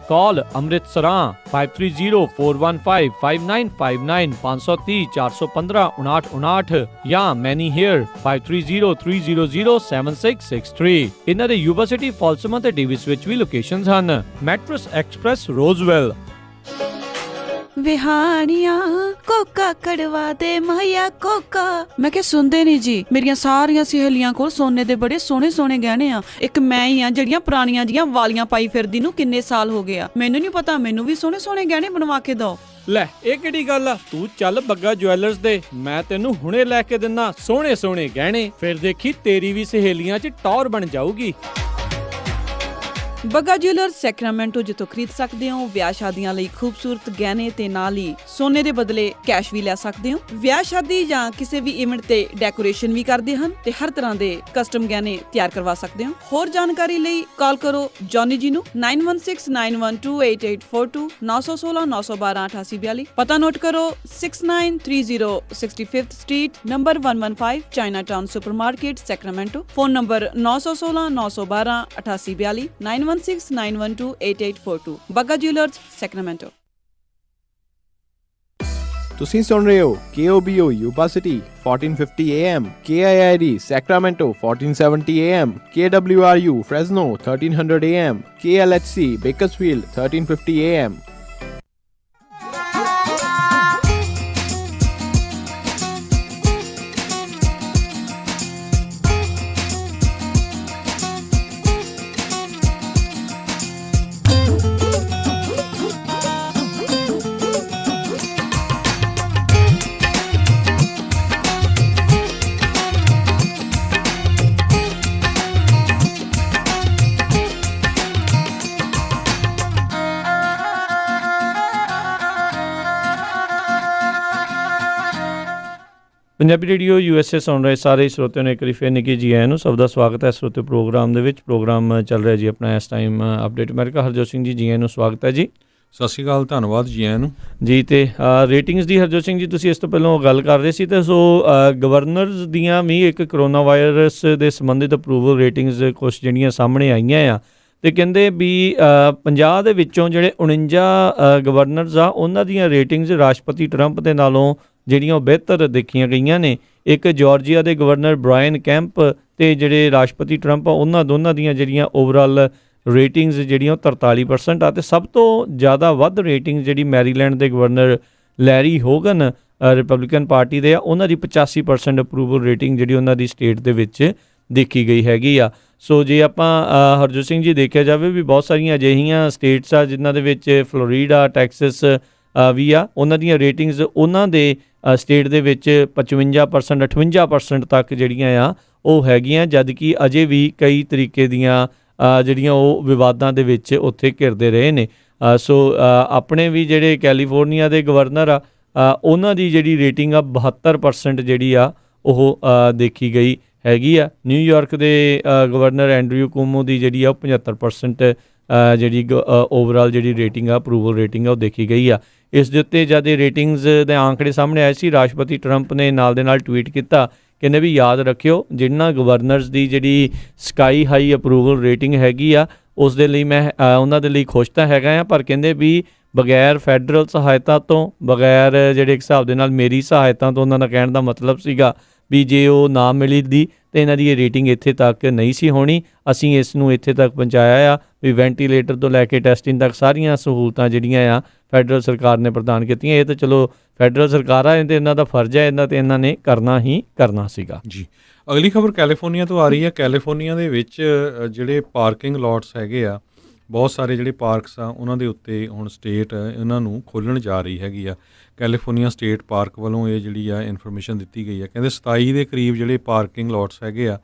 ਕਾਲ ਅੰਮ੍ਰਿਤਸਰਾਂ 5304155959 530 415 5959 ਜਾਂ ਮੈਨੀ ਹੇਅਰ 5303007663। ਇਹਨਾਂ ਦੇ ਯੂਨੀਵਰਸਿਟੀ ਫਾਲਸਮਾ ਤੇ ਡੇਵਿਸ ਵਿੱਚ ਵੀ ਲੋਕੇਸ਼ਨਸ ਹਨ। Mattress express, Roseville. ਵਿਹਾਣੀਆਂ ਕੋਕਾ ਕੜਵਾ ਦੇ ਮਾਇਆ ਕੋਕਾ। ਮੈਂ ਕਿਹਾ ਸੁਣਦੇ ਨਹੀਂ ਜੀ। ਮੇਰੀਆਂ ਸਾਰੀਆਂ ਸਹੇਲੀਆਂ ਕੋਲ ਸੋਨੇ ਦੇ ਬੜੇ ਸੋਹਣੇ ਸੋਹਣੇ ਗਹਿਣੇ ਆ। ਇੱਕ ਮੈਂ ਹੀ ਆ ਜਿਹੜੀਆਂ ਪੁਰਾਣੀਆਂ ਜੀਆਂ ਵਾਲੀਆਂ ਪਾਈ ਫਿਰਦੀ ਨੂੰ ਕਿੰਨੇ ਸਾਲ ਹੋ ਗਏ ਆ। ਮੈਨੂੰ ਨਹੀਂ ਪਤਾ, ਮੈਨੂੰ ਵੀ ਸੋਹਣੇ ਸੋਹਣੇ ਗਹਿਣੇ ਬਣਵਾ ਕੇ ਦਿਓ। ਲੈ ਇਹ ਕਿਹੜੀ ਗੱਲ ਆ? ਤੂੰ ਚੱਲ ਬੱਗਾ ਜੁਐਲਰਸ ਦੇ, ਮੈਂ ਤੈਨੂੰ ਹੁਣੇ ਲੈ ਕੇ ਦਿੰਨਾ ਸੋਹਣੇ ਸੋਹਣੇ ਗਹਿਣੇ। ਫਿਰ ਦੇਖੀ ਤੇਰੀ ਵੀ ਸਹੇਲੀਆਂ 'ਚ ਟੌਰ ਬਣ ਜਾਊਗੀ। ਬੱਗਾ ਜੁਐਲਰਸ ਸੈਕਰਾਮੈਂਟੋ, ਜਿੱਥੋਂ ਖਰੀਦ ਸਕਦੇ ਹੋ ਵਿਆਹ ਸ਼ਾਦੀਆਂ ਲਈ ਖੂਬਸੂਰਤ ਗਹਿਣੇ ਤੇ ਨਾਲ ਹੀ ਸੋਨੇ ਦੇ ਬਦਲੇ ਕੈਸ਼ ਵੀ ਲੈ ਸਕਦੇ ਹੋ। ਵਿਆਹ ਸ਼ਾਦੀ ਜਾਂ ਕਿਸੇ ਵੀ ਇਵੈਂਟ ਤੇ ਡੈਕੋਰੇਸ਼ਨ ਵੀ ਕਰਦੇ ਹਨ ਤੇ ਹਰ ਤਰ੍ਹਾਂ ਦੇ ਕਸਟਮ ਗਹਿਣੇ ਤਿਆਰ ਕਰਵਾ ਸਕਦੇ ਹੋ। ਹੋਰ ਜਾਣਕਾਰੀ ਲਈ ਕਾਲ ਕਰੋ ਜੌਨੀ ਜੀ ਨੂੰ 9169128842 916 912 8842। ਪਤਾ ਨੋਟ ਕਰੋ 6930 65th street, number 115, Chinatown supermarket, Sacramento. Phone number 916 912 8842 9169128842। Bagga jewellers, Sacramento. ਤੁਸੀਂ ਸੁਣ ਰਹੇ ਹੋ KOBO Yuba City 1450 AM, KIID Sacramento 1470 AM, KWRU Fresno 1300 AM, KLHC Bakersfield 1350 AM। Punjabi radio USA ਸੁਣ ਰਹੇ ਸਾਰੇ ਸਰੋਤਿਆਂ ਨੂੰ ਇੱਕ ਵਾਰੀ ਫਿਰ ਨਿੱਘੀ ਜੀ ਆਇਆਂ ਨੂੰ। ਸਭ ਦਾ ਸਵਾਗਤ ਹੈ ਸਰੋਤੇ ਪ੍ਰੋਗਰਾਮ ਦੇ ਵਿੱਚ। ਪ੍ਰੋਗਰਾਮ ਚੱਲ ਰਿਹਾ ਜੀ ਆਪਣਾ ਇਸ time update America. Harjot Singh ji ਆਇਆਂ ਨੂੰ ਸਵਾਗਤ ਹੈ ਜੀ। ਸਤਿ ਸ਼੍ਰੀ ਅਕਾਲ, ਧੰਨਵਾਦ ਜੀ ਆਇਆਂ ਨੂੰ ਜੀ। ਤੇ ਰੇਟਿੰਗਸ ਦੀ ਹਰਜੋਤ ਸਿੰਘ ਜੀ ਤੁਸੀਂ ਇਸ ਤੋਂ ਪਹਿਲਾਂ ਗੱਲ ਕਰ ਰਹੇ ਸੀ ਤੇ ਸੋ ਗਵਰਨਰਸ ਦੀਆਂ ਵੀ ਇੱਕ ਕਰੋਨਾ ਵਾਇਰਸ ਦੇ ਸੰਬੰਧਿਤ ਅਪਰੂਵਲ ਰੇਟਿੰਗਸ ਕੁਛ ਜਿਹੜੀਆਂ ਸਾਹਮਣੇ ਆਈਆਂ ਆ ਤੇ ਕਹਿੰਦੇ ਵੀ 50 ਦੇ ਵਿੱਚੋਂ ਜਿਹੜੇ 49 ਗਵਰਨਰਸ ਆ ਉਹਨਾਂ ਦੀਆਂ ਰੇਟਿੰਗਸ ਰਾਸ਼ਟਰਪਤੀ ਟਰੰਪ ਦੇ ਨਾਲੋਂ ਜਿਹੜੀਆਂ ਉਹ ਬਿਹਤਰ ਦੇਖੀਆਂ ਗਈਆਂ ਨੇ। ਇੱਕ ਜਾਰਜੀਆ ਦੇ ਗਵਰਨਰ ਬ੍ਰਾਇਨ ਕੈਂਪ ਤੇ ਜਿਹੜੇ ਰਾਸ਼ਟਰਪਤੀ ਟਰੰਪ ਆ ਉਹਨਾਂ ਦੋਨਾਂ ਦੀਆਂ ਜਿਹੜੀਆਂ ਓਵਰਆਲ ਰੇਟਿੰਗਸ ਜਿਹੜੀਆਂ ਉਹ 43% ਆ ਤੇ ਸਭ ਤੋਂ ਜ਼ਿਆਦਾ ਵੱਧ ਰੇਟਿੰਗ ਜਿਹੜੀ ਮੈਰੀਲੈਂਡ ਦੇ ਗਵਰਨਰ ਲੈਰੀ ਹੋਗਨ ਰਿਪਬਲਿਕਨ ਪਾਰਟੀ ਦੇ ਆ ਉਹਨਾਂ ਦੀ 85% ਅਪਰੂਵਲ ਰੇਟਿੰਗ ਜਿਹੜੀ ਉਹਨਾਂ ਦੀ ਸਟੇਟ ਦੇ ਵਿੱਚ ਦੇਖੀ ਗਈ ਹੈਗੀ ਆ। ਸੋ ਜੇ ਆਪਾਂ ਹਰਜੋਤ ਸਿੰਘ ਜੀ ਦੇਖਿਆ ਜਾਵੇ ਵੀ ਬਹੁਤ ਸਾਰੀਆਂ ਅਜਿਹੀਆਂ ਸਟੇਟਸ ਆ ਜਿਨ੍ਹਾਂ ਦੇ ਵਿੱਚ ਫਲੋਰੀਡਾ, ਟੈਕਸਸ ਵੀ ਆ, ਉਹਨਾਂ ਦੀਆਂ ਰੇਟਿੰਗਸ ਉਹਨਾਂ ਦੇ ਸਟੇਟ ਦੇ ਵਿੱਚ 55% 58% ਤੱਕ ਜਿਹੜੀਆਂ ਆ ਉਹ ਹੈਗੀਆਂ, ਜਦ ਕਿ ਅਜੇ ਵੀ ਕਈ ਤਰੀਕੇ ਦੀਆਂ ਜਿਹੜੀਆਂ ਉਹ ਵਿਵਾਦਾਂ ਦੇ ਵਿੱਚ ਉੱਥੇ ਘਿਰਦੇ ਰਹੇ ਨੇ। ਸੋ ਆਪਣੇ ਵੀ ਜਿਹੜੇ ਕੈਲੀਫੋਰਨੀਆ ਦੇ ਗਵਰਨਰ ਆ ਉਹਨਾਂ ਦੀ ਜਿਹੜੀ ਰੇਟਿੰਗ ਆ 72% ਜਿਹੜੀ ਆ ਉਹ ਦੇਖੀ ਗਈ ਹੈਗੀ ਆ। ਨਿਊਯਾਰਕ ਦੇ ਗਵਰਨਰ ਐਂਡਰਿਊ ਕੁਓਮੋ ਦੀ ਜਿਹੜੀ ਆ ਉਹ 75% ਜਿਹੜੀ ਓਵਰਆਲ ਜਿਹੜੀ ਰੇਟਿੰਗ ਆ ਅਪਰੂਵਲ ਰੇਟਿੰਗ ਆ ਉਹ ਦੇਖੀ ਗਈ ਆ। ਇਸ ਦੇ ਉੱਤੇ ਜਦ ਇਹ ਰੇਟਿੰਗਸ ਦੇ ਆંકੜੇ ਸਾਹਮਣੇ ਆਏ ਸੀ, ਰਾਸ਼ਟਰਪਤੀ ਟਰੰਪ ਨੇ ਨਾਲ ਦੇ ਨਾਲ ਟਵੀਟ ਕੀਤਾ, ਕਹਿੰਦੇ ਵੀ ਯਾਦ ਰੱਖਿਓ ਜਿਹਨਾਂ ਗਵਰਨਰਸ ਦੀ ਜਿਹੜੀ ਸਕਾਈ ਹਾਈ ਅਪਰੂਵਲ ਰੇਟਿੰਗ ਹੈਗੀ ਆ ਉਸ ਦੇ ਲਈ ਮੈਂ ਉਹਨਾਂ ਦੇ ਲਈ ਖੁਸ਼ ਤਾਂ ਹੈਗਾ ਆ, ਪਰ ਕਹਿੰਦੇ ਵੀ ਬਗੈਰ ਫੈਡਰਲ ਸਹਾਇਤਾ ਤੋਂ, ਬਗੈਰ ਜਿਹੜੇ ਇੱਕ ਹਿਸਾਬ ਦੇ ਨਾਲ ਮੇਰੀ ਸਹਾਇਤਾ ਤੋਂ, ਉਹਨਾਂ ਦਾ ਕਹਿਣ ਦਾ ਮਤਲਬ ਸੀਗਾ ਵੀ ਜੇ ਉਹ ਨਾ ਮਿਲਦੀ ਤੇ ਇਹਨਾਂ ਦੀ ਇਹ ਰੇਟਿੰਗ ਇੱਥੇ ਤੱਕ ਨਹੀਂ ਸੀ ਹੋਣੀ। ਅਸੀਂ ਇਸ ਨੂੰ ਇੱਥੇ ਤੱਕ ਪਹੁੰਚਾਇਆ ਆ ਵੀ ਵੈਂਟੀਲੇਟਰ ਤੋਂ ਲੈ ਕੇ ਟੈਸਟਿੰਗ ਤੱਕ ਸਾਰੀਆਂ ਸਹੂਲਤਾਂ ਜਿਹੜੀਆਂ ਆ ਫੈਡਰਲ ਸਰਕਾਰ ਨੇ ਪ੍ਰਦਾਨ ਕੀਤੀਆਂ। ਇਹ ਤਾਂ ਚਲੋ ਫੈਡਰਲ ਸਰਕਾਰ ਆ, ਤੇ ਇਹਨਾਂ ਦਾ ਫਰਜ਼ ਹੈ, ਇਹਨਾਂ ਨੇ ਕਰਨਾ ਹੀ ਕਰਨਾ ਸੀਗਾ। ਜੀ, ਅਗਲੀ ਖਬਰ ਕੈਲੀਫੋਰਨੀਆ ਤੋਂ ਆ ਰਹੀ ਹੈ। ਕੈਲੀਫੋਰਨੀਆ ਦੇ ਵਿੱਚ ਜਿਹੜੇ ਪਾਰਕਿੰਗ ਲੋਟਸ ਹੈਗੇ ਆ, ਬਹੁਤ ਸਾਰੇ ਜਿਹੜੇ ਪਾਰਕਸ ਆ, ਉਹਨਾਂ ਦੇ ਉੱਤੇ ਹੁਣ ਸਟੇਟ ਇਹਨਾਂ ਨੂੰ ਖੋਲ੍ਹਣ ਜਾ ਰਹੀ ਹੈਗੀ ਆ। ਕੈਲੀਫੋਰਨੀਆ ਸਟੇਟ ਪਾਰਕ ਵੱਲੋਂ ਇਹ ਜਿਹੜੀ ਆ ਇਨਫੋਰਮੇਸ਼ਨ ਦਿੱਤੀ ਗਈ ਆ। ਕਹਿੰਦੇ 27 ਦੇ ਕਰੀਬ ਜਿਹੜੇ ਪਾਰਕਿੰਗ ਲੋਟਸ ਹੈਗੇ ਆ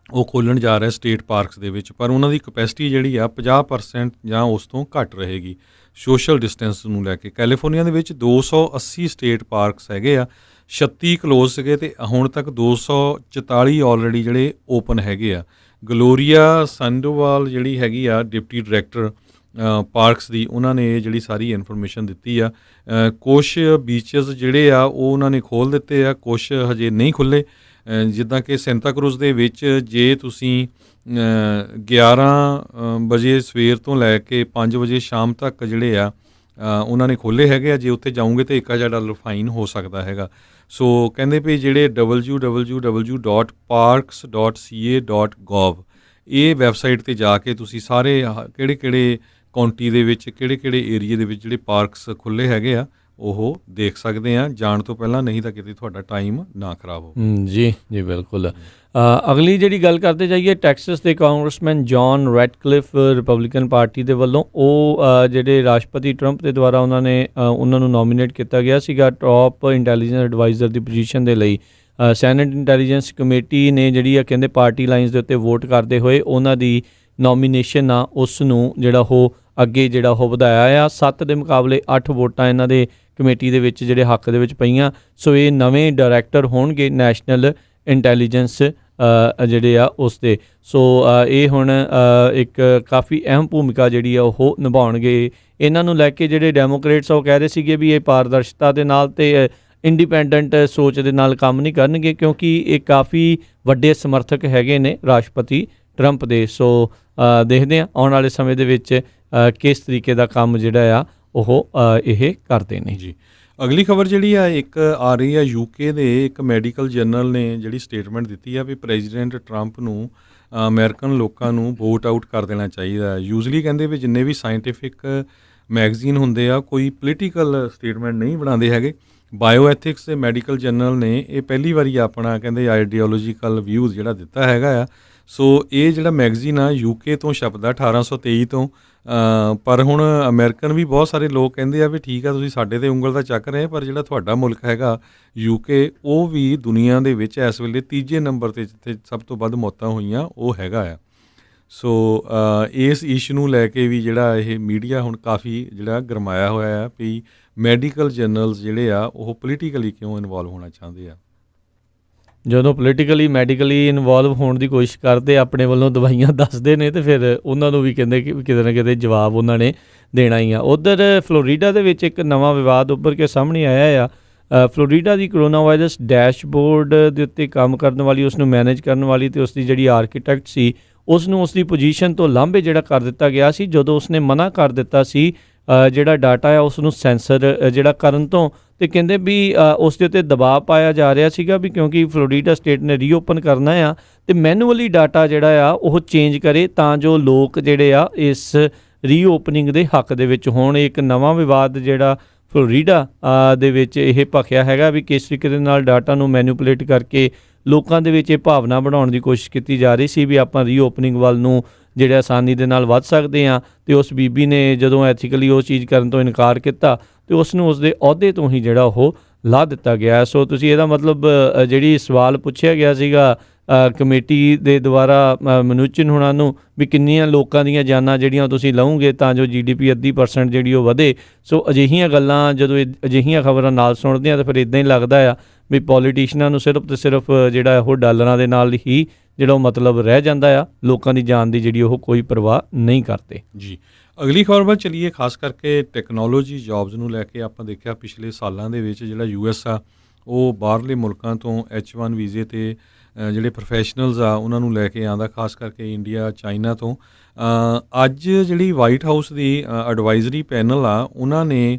ਉਹ ਖੋਲ੍ਹਣ ਜਾ ਰਹੇ ਸਟੇਟ ਪਾਰਕਸ ਦੇ ਵਿੱਚ, ਪਰ ਉਹਨਾਂ ਦੀ ਕਪੈਸਿਟੀ ਜਿਹੜੀ ਆ 50% ਜਾਂ ਉਸ ਤੋਂ ਘੱਟ ਰਹੇਗੀ ਸੋਸ਼ਲ ਡਿਸਟੈਂਸ ਨੂੰ ਲੈ ਕੇ। ਕੈਲੀਫੋਰਨੀਆ ਦੇ ਵਿੱਚ 280 ਸਟੇਟ ਪਾਰਕਸ ਹੈਗੇ ਆ, 36 ਕਲੋਜ਼ ਸੀਗੇ ਤੇ ਹੁਣ ਤੱਕ 244 ਆਲਰੇਡੀ ਜਿਹੜੇ ਓਪਨ ਹੈਗੇ ਆ। ਗਲੋਰੀਆ ਸੰਡੋਵਾਲ ਜਿਹੜੀ ਹੈਗੀ ਆ ਡਿਪਟੀ ਡਾਇਰੈਕਟਰ ਪਾਰਕਸ ਦੀ, ਉਹਨਾਂ ਨੇ ਇਹ ਜਿਹੜੀ ਸਾਰੀ ਇਨਫੋਰਮੇਸ਼ਨ ਦਿੱਤੀ ਆ। ਕੁਛ ਬੀਚਸ ਜਿਹੜੇ ਆ ਉਹ ਉਹਨਾਂ ਨੇ ਖੋਲ੍ਹ ਦਿੱਤੇ ਆ, ਕੁਛ ਹਜੇ ਨਹੀਂ ਖੁੱਲ੍ਹੇ। ਜਿੱਦਾਂ ਕਿ ਸੈਂਤਾ ਕਰੂਜ਼ ਦੇ ਵਿੱਚ ਜੇ ਤੁਸੀਂ 11 ਵਜੇ ਸਵੇਰ ਤੋਂ ਲੈ ਕੇ 5 ਵਜੇ ਸ਼ਾਮ ਤੱਕ ਜਿਹੜੇ ਆ ਉਹਨਾਂ ਨੇ ਖੋਲ੍ਹੇ ਹੈਗੇ ਆ। ਜੇ ਉੱਥੇ ਜਾਓਗੇ ਤਾਂ $1000 ਫਾਈਨ ਹੋ ਸਕਦਾ ਹੈਗਾ। ਸੋ ਕਹਿੰਦੇ ਵੀ ਜਿਹੜੇ www.parks.ca.gov ਇਹ ਵੈਬਸਾਈਟ 'ਤੇ ਜਾ ਕੇ ਤੁਸੀਂ ਸਾਰੇ ਕਿਹੜੇ ਕਾਉਂਟੀ ਦੇ ਵਿੱਚ ਕਿਹੜੇ ਏਰੀਏ ਦੇ ਵਿੱਚ ਜਿਹੜੇ ਪਾਰਕਸ ਖੁੱਲ੍ਹੇ ਹੈਗੇ ਆ ਉਹ ਦੇਖ ਸਕਦੇ ਆ ਜਾਣ ਤੋਂ ਪਹਿਲਾਂ, ਨਹੀਂ ਤਾਂ ਕਿਤੇ ਤੁਹਾਡਾ ਟਾਈਮ ਨਾ ਖਰਾਬ ਹੋ। ਜੀ ਬਿਲਕੁਲ। ਅਗਲੀ ਜਿਹੜੀ ਗੱਲ ਕਰਦੇ ਜਾਈਏ, ਟੈਕਸਸ ਦੇ congressman John Radcliffe Republican party ਦੇ ਵੱਲੋਂ, ਉਹ ਜਿਹੜੇ ਰਾਸ਼ਟਰਪਤੀ ਟਰੰਪ ਦੇ ਦੁਆਰਾ ਉਹਨਾਂ ਨੂੰ ਨੋਮੀਨੇਟ ਕੀਤਾ ਗਿਆ ਸੀਗਾ ਟੌਪ ਇੰਟੈਲੀਜੈਂਸ ਐਡਵਾਈਜ਼ਰ ਦੀ ਪੋਜੀਸ਼ਨ ਦੇ ਲਈ। ਸੈਨੇਟ ਇੰਟੈਲੀਜੈਂਸ ਕਮੇਟੀ ਨੇ ਜਿਹੜੀ ਆ ਕਹਿੰਦੇ ਪਾਰਟੀ ਲਾਈਨਸ ਦੇ ਉੱਤੇ ਵੋਟ ਕਰਦੇ ਹੋਏ ਉਹਨਾਂ ਦੀ ਨੋਮੀਨੇਸ਼ਨ ਆ ਉਸ ਨੂੰ ਜਿਹੜਾ ਉਹ ਅੱਗੇ ਜਿਹੜਾ ਉਹ ਵਧਾਇਆ ਆ। 7 ਦੇ ਮੁਕਾਬਲੇ 8 ਵੋਟਾਂ ਇਹਨਾਂ ਦੇ ਕਮੇਟੀ ਦੇ ਵਿੱਚ ਜਿਹੜੇ ਹੱਕ ਦੇ ਵਿੱਚ ਪਈਆਂ। ਸੋ ਇਹ ਨਵੇਂ ਡਾਇਰੈਕਟਰ ਹੋਣਗੇ ਨੈਸ਼ਨਲ ਇੰਟੈਲੀਜੈਂਸ ਜਿਹੜੇ ਆ ਉਸ ਦੇ। ਸੋ ਇਹ ਹੁਣ ਇੱਕ ਕਾਫੀ ਅਹਿਮ ਭੂਮਿਕਾ ਜਿਹੜੀ ਆ ਉਹ ਨਿਭਾਉਣਗੇ। ਇਹਨਾਂ ਨੂੰ ਲੈ ਕੇ ਜਿਹੜੇ ਡੈਮੋਕ੍ਰੇਟਸ ਉਹ ਕਹਿ ਰਹੇ ਸੀਗੇ ਵੀ ਇਹ ਪਾਰਦਰਸ਼ਤਾ ਦੇ ਨਾਲ ਤੇ ਇੰਡੀਪੈਂਡੈਂਟ ਸੋਚ ਦੇ ਨਾਲ ਕੰਮ ਨਹੀਂ ਕਰਨਗੇ, ਕਿਉਂਕਿ ਇਹ ਕਾਫੀ ਵੱਡੇ ਸਮਰਥਕ ਹੈਗੇ ਨੇ ਰਾਸ਼ਟਰਪਤੀ ਟਰੰਪ ਦੇ। ਸੋ ਦੇਖਦੇ ਹਾਂ ਆਉਣ ਵਾਲੇ ਸਮੇਂ ਦੇ ਵਿੱਚ ਕਿਸ ਤਰੀਕੇ ਦਾ ਕੰਮ ਜਿਹੜਾ ਆ ਉਹ ਇਹ ਕਰਦੇ ਨੇ। ਜੀ, ਅਗਲੀ ਖਬਰ ਜਿਹੜੀ ਆ ਇੱਕ ਆ ਰਹੀ ਆ UK ਦੇ ਇੱਕ ਮੈਡੀਕਲ ਜਰਨਲ ਨੇ ਜਿਹੜੀ ਸਟੇਟਮੈਂਟ ਦਿੱਤੀ ਆ ਵੀ ਪ੍ਰੈਜ਼ੀਡੈਂਟ ਟਰੰਪ ਨੂੰ ਅਮਰੀਕਨ ਲੋਕਾਂ ਨੂੰ ਵੋਟ ਆਊਟ ਕਰ ਦੇਣਾ ਚਾਹੀਦਾ। ਯੂਜ਼ਲੀ ਕਹਿੰਦੇ ਵੀ ਜਿੰਨੇ ਵੀ ਸਾਇੰਟੀਫਿਕ ਮੈਗਜ਼ੀਨ ਹੁੰਦੇ ਆ ਕੋਈ ਪੋਲੀਟੀਕਲ ਸਟੇਟਮੈਂਟ ਨਹੀਂ ਬਣਾਉਂਦੇ ਹੈਗੇ। ਬਾਇਓ ਐਥਿਕਸ ਦੇ ਮੈਡੀਕਲ ਜਰਨਲ ਨੇ ਇਹ ਪਹਿਲੀ ਵਾਰੀ ਆਪਣਾ ਕਹਿੰਦੇ ਆਈਡੀਓਲੋਜੀਕਲ ਵਿਊਜ਼ ਜਿਹੜਾ ਦਿੱਤਾ ਹੈਗਾ ਆ। ਸੋ ਇਹ ਜਿਹੜਾ ਮੈਗਜ਼ੀਨ ਆ UK ਤੋਂ ਛਪਦਾ 1823 ਤੋਂ, ਪਰ ਹੁਣ ਅਮਰੀਕਨ ਵੀ ਬਹੁਤ ਸਾਰੇ ਲੋਕ ਕਹਿੰਦੇ ਆ ਵੀ ਠੀਕ ਆ ਤੁਸੀਂ ਸਾਡੇ 'ਤੇ ਉਂਗਲ ਤਾਂ ਚੱਕ ਰਹੇ, ਪਰ ਜਿਹੜਾ ਤੁਹਾਡਾ ਮੁਲਕ ਹੈਗਾ UK ਉਹ ਵੀ ਦੁਨੀਆ ਦੇ ਵਿੱਚ ਇਸ ਵੇਲੇ 3 ਨੰਬਰ 'ਤੇ ਜਿੱਥੇ ਸਭ ਤੋਂ ਵੱਧ ਮੌਤਾਂ ਹੋਈਆਂ ਉਹ ਹੈਗਾ ਆ। ਸੋ ਇਸ ਇਸ਼ੂ ਨੂੰ ਲੈ ਕੇ ਵੀ ਜਿਹੜਾ ਇਹ ਮੀਡੀਆ ਹੁਣ ਕਾਫੀ ਜਿਹੜਾ ਗਰਮਾਇਆ ਹੋਇਆ ਆ ਵੀ ਮੈਡੀਕਲ ਜਰਨਲਸ ਜਿਹੜੇ ਆ ਉਹ ਪੋਲੀਟੀਕਲੀ ਕਿਉਂ ਇਨਵੋਲਵ ਹੋਣਾ ਚਾਹੁੰਦੇ ਆ। ਜਦੋਂ ਪੋਲੀਟੀਕਲੀ ਮੈਡੀਕਲੀ ਇਨਵੋਲਵ ਹੋਣ ਦੀ ਕੋਸ਼ਿਸ਼ ਕਰਦੇ ਆਪਣੇ ਵੱਲੋਂ ਦਵਾਈਆਂ ਦੱਸਦੇ ਨੇ ਤੇ ਫਿਰ ਉਹਨਾਂ ਨੂੰ ਵੀ ਕਹਿੰਦੇ ਕਿ ਕਿਤੇ ਨਾ ਕਿਤੇ ਜਵਾਬ ਉਹਨਾਂ ਨੇ ਦੇਣਾ ਹੀ ਆ। ਉੱਧਰ ਫਲੋਰੀਡਾ ਦੇ ਵਿੱਚ ਇੱਕ ਨਵਾਂ ਵਿਵਾਦ ਉੱਭਰ ਕੇ ਸਾਹਮਣੇ ਆਇਆ ਆ। ਫਲੋਰੀਡਾ ਦੀ ਕਰੋਨਾ ਵਾਇਰਸ ਡੈਸ਼ਬੋਰਡ ਦੇ ਉੱਤੇ ਕੰਮ ਕਰਨ ਵਾਲੀ, ਉਸ ਨੂੰ ਮੈਨੇਜ ਕਰਨ ਵਾਲੀ ਤੇ ਉਸ ਦੀ ਜਿਹੜੀ ਆਰਕੀਟੈਕਟ ਸੀ ਉਸ ਨੂੰ ਉਸ ਦੀ ਪੋਜੀਸ਼ਨ ਤੋਂ ਲਾਂਭੇ ਜਿਹੜਾ ਕਰ ਦਿੱਤਾ ਗਿਆ ਸੀ, ਜਦੋਂ ਉਸਨੇ ਮਨਾ ਕਰ ਦਿੱਤਾ ਸੀ ਜਿਹੜਾ ਡਾਟਾ ਆ ਉਸ ਨੂੰ ਸੈਂਸਰ ਜਿਹੜਾ ਕਰਨ ਤੋਂ। ਤੇ ਕਹਿੰਦੇ ਵੀ ਉਸ ਦੇ ਉੱਤੇ ਦਬਾਅ ਪਾਇਆ ਜਾ ਰਿਹਾ ਸੀਗਾ ਵੀ ਕਿਉਂਕਿ ਫਲੋਰੀਡਾ ਸਟੇਟ ਨੇ ਰੀਓਪਨ ਕਰਨਾ ਆ ਤੇ ਮੈਨੂਅਲੀ ਡਾਟਾ ਜਿਹੜਾ ਆ ਉਹ ਚੇਂਜ ਕਰੇ ਤਾਂ ਜੋ ਲੋਕ ਜਿਹੜੇ ਆ ਇਸ ਰੀਓਪਨਿੰਗ ਦੇ ਹੱਕ ਦੇ ਵਿੱਚ ਹੋਣ। ਇੱਕ ਨਵਾਂ ਵਿਵਾਦ ਜਿਹੜਾ ਫਲੋਰੀਡਾ ਦੇ ਵਿੱਚ ਇਹ ਭਖਿਆ ਹੈਗਾ ਵੀ ਕਿਸ ਤਰੀਕੇ ਦੇ ਨਾਲ ਡਾਟਾ ਨੂੰ ਮੈਨੂਪੂਲੇਟ ਕਰਕੇ ਲੋਕਾਂ ਦੇ ਵਿੱਚ ਇਹ ਭਾਵਨਾ ਬਣਾਉਣ ਦੀ ਕੋਸ਼ਿਸ਼ ਕੀਤੀ ਜਾ ਰਹੀ ਸੀ ਵੀ ਆਪਾਂ ਰੀਓਪਨਿੰਗ ਵੱਲ ਨੂੰ ਜਿਹੜੇ ਆਸਾਨੀ ਦੇ ਨਾਲ ਵੱਧ ਸਕਦੇ ਹਾਂ। ਤੇ ਉਸ ਬੀਬੀ ਨੇ ਜਦੋਂ ਐਥੀਕਲੀ ਉਹ ਚੀਜ਼ ਕਰਨ ਤੋਂ ਇਨਕਾਰ ਕੀਤਾ ਤੇ ਉਸ ਨੂੰ ਉਸ ਦੇ ਅਹੁਦੇ ਤੋਂ ਹੀ ਜਿਹੜਾ ਉਹ ਲਾ ਦਿੱਤਾ ਗਿਆ। ਸੋ ਤੁਸੀਂ ਇਹਦਾ ਮਤਲਬ ਜਿਹੜੀ ਸਵਾਲ ਪੁੱਛਿਆ ਗਿਆ ਸੀਗਾ ਕਮੇਟੀ ਦੇ ਦੁਆਰਾ ਮਨੂਚਿਨ ਹੋਣਾ ਨੂੰ ਵੀ ਕਿੰਨੀਆਂ ਲੋਕਾਂ ਦੀਆਂ ਜਾਨਾਂ ਜਿਹੜੀਆਂ ਤੁਸੀਂ ਲਓਗੇ ਤਾਂ ਜੋ GDP 0.5% ਜਿਹੜੀ ਉਹ ਵਧੇ। ਸੋ ਅਜਿਹੀਆਂ ਗੱਲਾਂ ਜਦੋਂ ਅਜਿਹੀਆਂ ਖਬਰਾਂ ਨਾਲ ਸੁਣਦੇ ਹਾਂ ਤਾਂ ਫਿਰ ਇੱਦਾਂ ਹੀ ਲੱਗਦਾ ਆ ਵੀ ਪੋਲੀਟੀਸ਼ੀਅਨਾਂ ਨੂੰ ਸਿਰਫ ਤੇ ਸਿਰਫ ਜਿਹੜਾ ਉਹ ਡਾਲਰਾਂ ਦੇ ਨਾਲ ਹੀ ਜਿਹੜਾ ਉਹ ਮਤਲਬ ਰਹਿ ਜਾਂਦਾ ਆ, ਲੋਕਾਂ ਦੀ ਜਾਨ ਦੀ ਜਿਹੜੀ ਉਹ ਕੋਈ ਪਰਵਾਹ ਨਹੀਂ ਕਰਦੇ। ਜੀ, ਅਗਲੀ ਖਬਰ ਵੱਲ ਚੱਲੀਏ। ਖਾਸ ਕਰਕੇ ਟੈਕਨੋਲੋਜੀ ਜੌਬਸ ਨੂੰ ਲੈ ਕੇ ਆਪਾਂ ਦੇਖਿਆ ਪਿਛਲੇ ਸਾਲਾਂ ਦੇ ਵਿੱਚ ਜਿਹੜਾ US ਆ ਉਹ ਬਾਹਰਲੇ ਮੁਲਕਾਂ ਤੋਂ H1 ਵੀਜ਼ੇ 'ਤੇ ਜਿਹੜੇ ਪ੍ਰੋਫੈਸ਼ਨਲਸ ਆ ਉਹਨਾਂ ਨੂੰ ਲੈ ਕੇ ਆਉਂਦਾ, ਖਾਸ ਕਰਕੇ ਇੰਡੀਆ ਚਾਈਨਾ ਤੋਂ। ਅੱਜ ਜਿਹੜੀ ਵਾਈਟ ਹਾਊਸ ਦੀ ਐਡਵਾਈਜ਼ਰੀ ਪੈਨਲ ਆ ਉਹਨਾਂ ਨੇ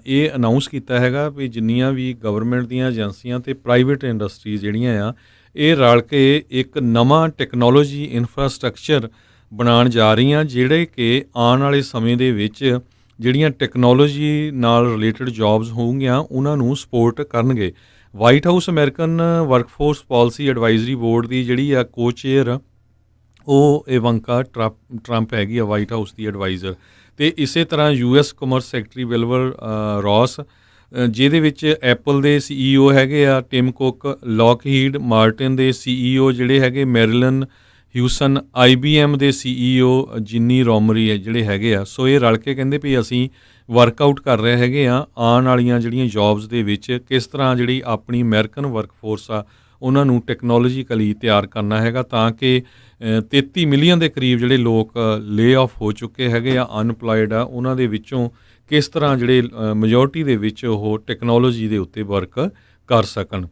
ਇਹ ਅਨਾਊਂਸ ਕੀਤਾ ਹੈਗਾ ਵੀ ਜਿੰਨੀਆਂ ਵੀ ਗਵਰਨਮੈਂਟ ਦੀਆਂ ਏਜੰਸੀਆਂ ਅਤੇ ਪ੍ਰਾਈਵੇਟ ਇੰਡਸਟਰੀਜ਼ ਜਿਹੜੀਆਂ ਆ ਇਹ ਰਲ ਕੇ ਇੱਕ ਨਵਾਂ ਟੈਕਨੋਲੋਜੀ ਇਨਫਰਾਸਟਰਕਚਰ ਬਣਾਉਣ ਜਾ ਰਹੀਆਂ, ਜਿਹੜੇ ਕਿ ਆਉਣ ਵਾਲੇ ਸਮੇਂ ਦੇ ਵਿੱਚ ਜਿਹੜੀਆਂ ਟੈਕਨੋਲੋਜੀ ਨਾਲ ਰਿਲੇਟਡ ਜੌਬਸ ਹੋਣਗੀਆਂ ਉਹਨਾਂ ਨੂੰ ਸਪੋਰਟ ਕਰਨਗੇ। White house American workforce policy advisory board ਦੀ ਜਿਹੜੀ ਆ ਕੋ-ਚੇਅਰ ਉਹ ਇਵਾਂਕਾ ਟਰੰਪ ਹੈਗੀ ਆ, ਵਾਈਟ ਹਾਊਸ ਦੀ ਐਡਵਾਈਜ਼ਰ। ਅਤੇ ਇਸੇ ਤਰ੍ਹਾਂ US ਕਮਰਸ ਸੈਕਟਰੀ ਵਿਲਬਰ ਰੌਸ, ਜਿਹਦੇ ਵਿੱਚ ਐਪਲ ਦੇ CEO ਹੈਗੇ ਆ ਟਿਮ ਕੁੱਕ, ਲੋਕਹੀਡ ਮਾਰਟਿਨ ਦੇ CEO ਜਿਹੜੇ ਹੈਗੇ ਮੈਰੀਲਨ ਹਿਊਸਨ, IBM ਦੇ CEO ਜਿੰਨੀ ਰੋਮਰੀ ਹੈ ਜਿਹੜੇ ਹੈਗੇ ਆ। ਸੋ ਇਹ ਰਲ ਕੇ ਕਹਿੰਦੇ ਵੀ ਅਸੀਂ ਵਰਕਆਊਟ ਕਰ ਰਹੇ ਹੈਗੇ ਆ ਆਉਣ ਵਾਲੀਆਂ ਜਿਹੜੀਆਂ ਜੌਬਸ ਦੇ ਵਿੱਚ ਕਿਸ ਤਰ੍ਹਾਂ ਜਿਹੜੀ ਆਪਣੀ ਅਮਰੀਕਨ ਵਰਕਫੋਰਸ ਆ ਉਹਨਾਂ ਨੂੰ ਟੈਕਨੋਲੋਜੀਕਲੀ ਤਿਆਰ ਕਰਨਾ ਹੈਗਾ, ਤਾਂ ਕਿ 33 ਮਿਲੀਅਨ ਦੇ ਕਰੀਬ ਜਿਹੜੇ ਲੋਕ ਲੇ ਆਫ ਹੋ ਚੁੱਕੇ ਹੈਗੇ ਆ, ਅਨਪਲਾਇਡ ਆ, ਉਹਨਾਂ ਦੇ ਵਿੱਚੋਂ ਕਿਸ ਤਰ੍ਹਾਂ ਜਿਹੜੇ ਮੈਜੋਰਟੀ ਦੇ ਵਿੱਚ ਉਹ ਟੈਕਨੋਲੋਜੀ ਦੇ ਉੱਤੇ ਵਰਕ ਕਰ ਸਕਣ।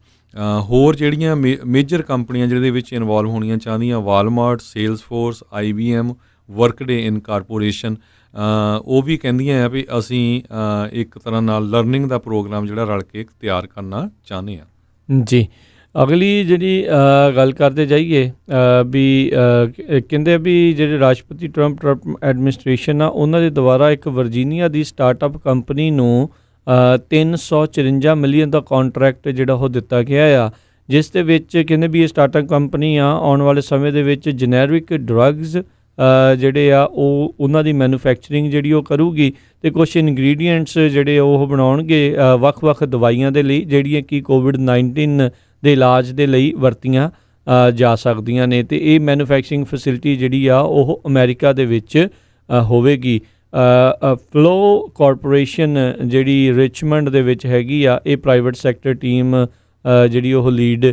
ਹੋਰ ਜਿਹੜੀਆਂ ਮੇਜਰ ਕੰਪਨੀਆਂ ਜਿਹਦੇ ਵਿੱਚ ਇਨਵੋਲਵ ਹੋਣੀਆਂ ਚਾਹੁੰਦੀਆਂ, ਵਾਲਮਾਰਟ, ਸੇਲਸਫੋਰਸ, IBM, ਵਰਕਡੇ ਇਨਕਾਰਪੋਰੇਸ਼ਨ, ਉਹ ਵੀ ਕਹਿੰਦੀਆਂ ਆ ਵੀ ਅਸੀਂ ਇੱਕ ਤਰ੍ਹਾਂ ਨਾਲ ਲਰਨਿੰਗ ਦਾ ਪ੍ਰੋਗਰਾਮ ਜਿਹੜਾ ਰਲ ਕੇ ਤਿਆਰ ਕਰਨਾ ਚਾਹੁੰਦੇ ਹਾਂ। ਜੀ, ਅਗਲੀ ਜਿਹੜੀ ਗੱਲ ਕਰਦੇ ਜਾਈਏ ਵੀ ਕਹਿੰਦੇ ਵੀ ਜਿਹੜੇ ਰਾਸ਼ਟਰਪਤੀ ਟਰੰਪ ਐਡਮਿਨਿਸਟ੍ਰੇਸ਼ਨ ਆ ਉਹਨਾਂ ਦੇ ਦੁਆਰਾ ਇੱਕ ਵਰਜੀਨੀਆ ਦੀ ਸਟਾਰਟਅਪ ਕੰਪਨੀ ਨੂੰ 354 ਮਿਲੀਅਨ ਦਾ ਕੰਟਰੈਕਟ ਜਿਹੜਾ ਉਹ ਦਿੱਤਾ ਗਿਆ ਆ, ਜਿਸ ਦੇ ਵਿੱਚ ਕਹਿੰਦੇ ਵੀ ਇਹ ਸਟਾਰਟਅਪ ਕੰਪਨੀ ਆ ਆਉਣ ਵਾਲੇ ਸਮੇਂ ਦੇ ਵਿੱਚ ਜੈਨੇਰਿਕ ਡਰੱਗਸ ਜਿਹੜੇ ਆ ਉਹ ਉਹਨਾਂ ਦੀ ਮੈਨੂਫੈਕਚਰਿੰਗ ਜਿਹੜੀ ਉਹ ਕਰੂਗੀ ਅਤੇ ਕੁਛ ਇਨਗਰੀਡੀਅੰਟਸ ਜਿਹੜੇ ਉਹ ਬਣਾਉਣਗੇ ਵੱਖ-ਵੱਖ ਦਵਾਈਆਂ ਦੇ ਲਈ, ਜਿਹੜੀਆਂ ਕਿ COVID-19 ਦੇ ਇਲਾਜ ਦੇ ਲਈ ਵਰਤੀਆਂ ਜਾ ਸਕਦੀਆਂ ਨੇ। ਅਤੇ ਇਹ ਮੈਨੂਫੈਕਚਰਿੰਗ ਫੈਸਿਲਿਟੀ ਜਿਹੜੀ ਆ ਉਹ ਅਮਰੀਕਾ ਦੇ ਵਿੱਚ ਹੋਵੇਗੀ। ਫਲੋ ਕਾਰਪੋਰੇਸ਼ਨ ਜਿਹੜੀ ਰਿਚਮੰਡ ਦੇ ਵਿੱਚ ਹੈਗੀ ਆ, ਇਹ ਪ੍ਰਾਈਵੇਟ ਸੈਕਟਰ ਟੀਮ ਜਿਹੜੀ ਉਹ ਲੀਡ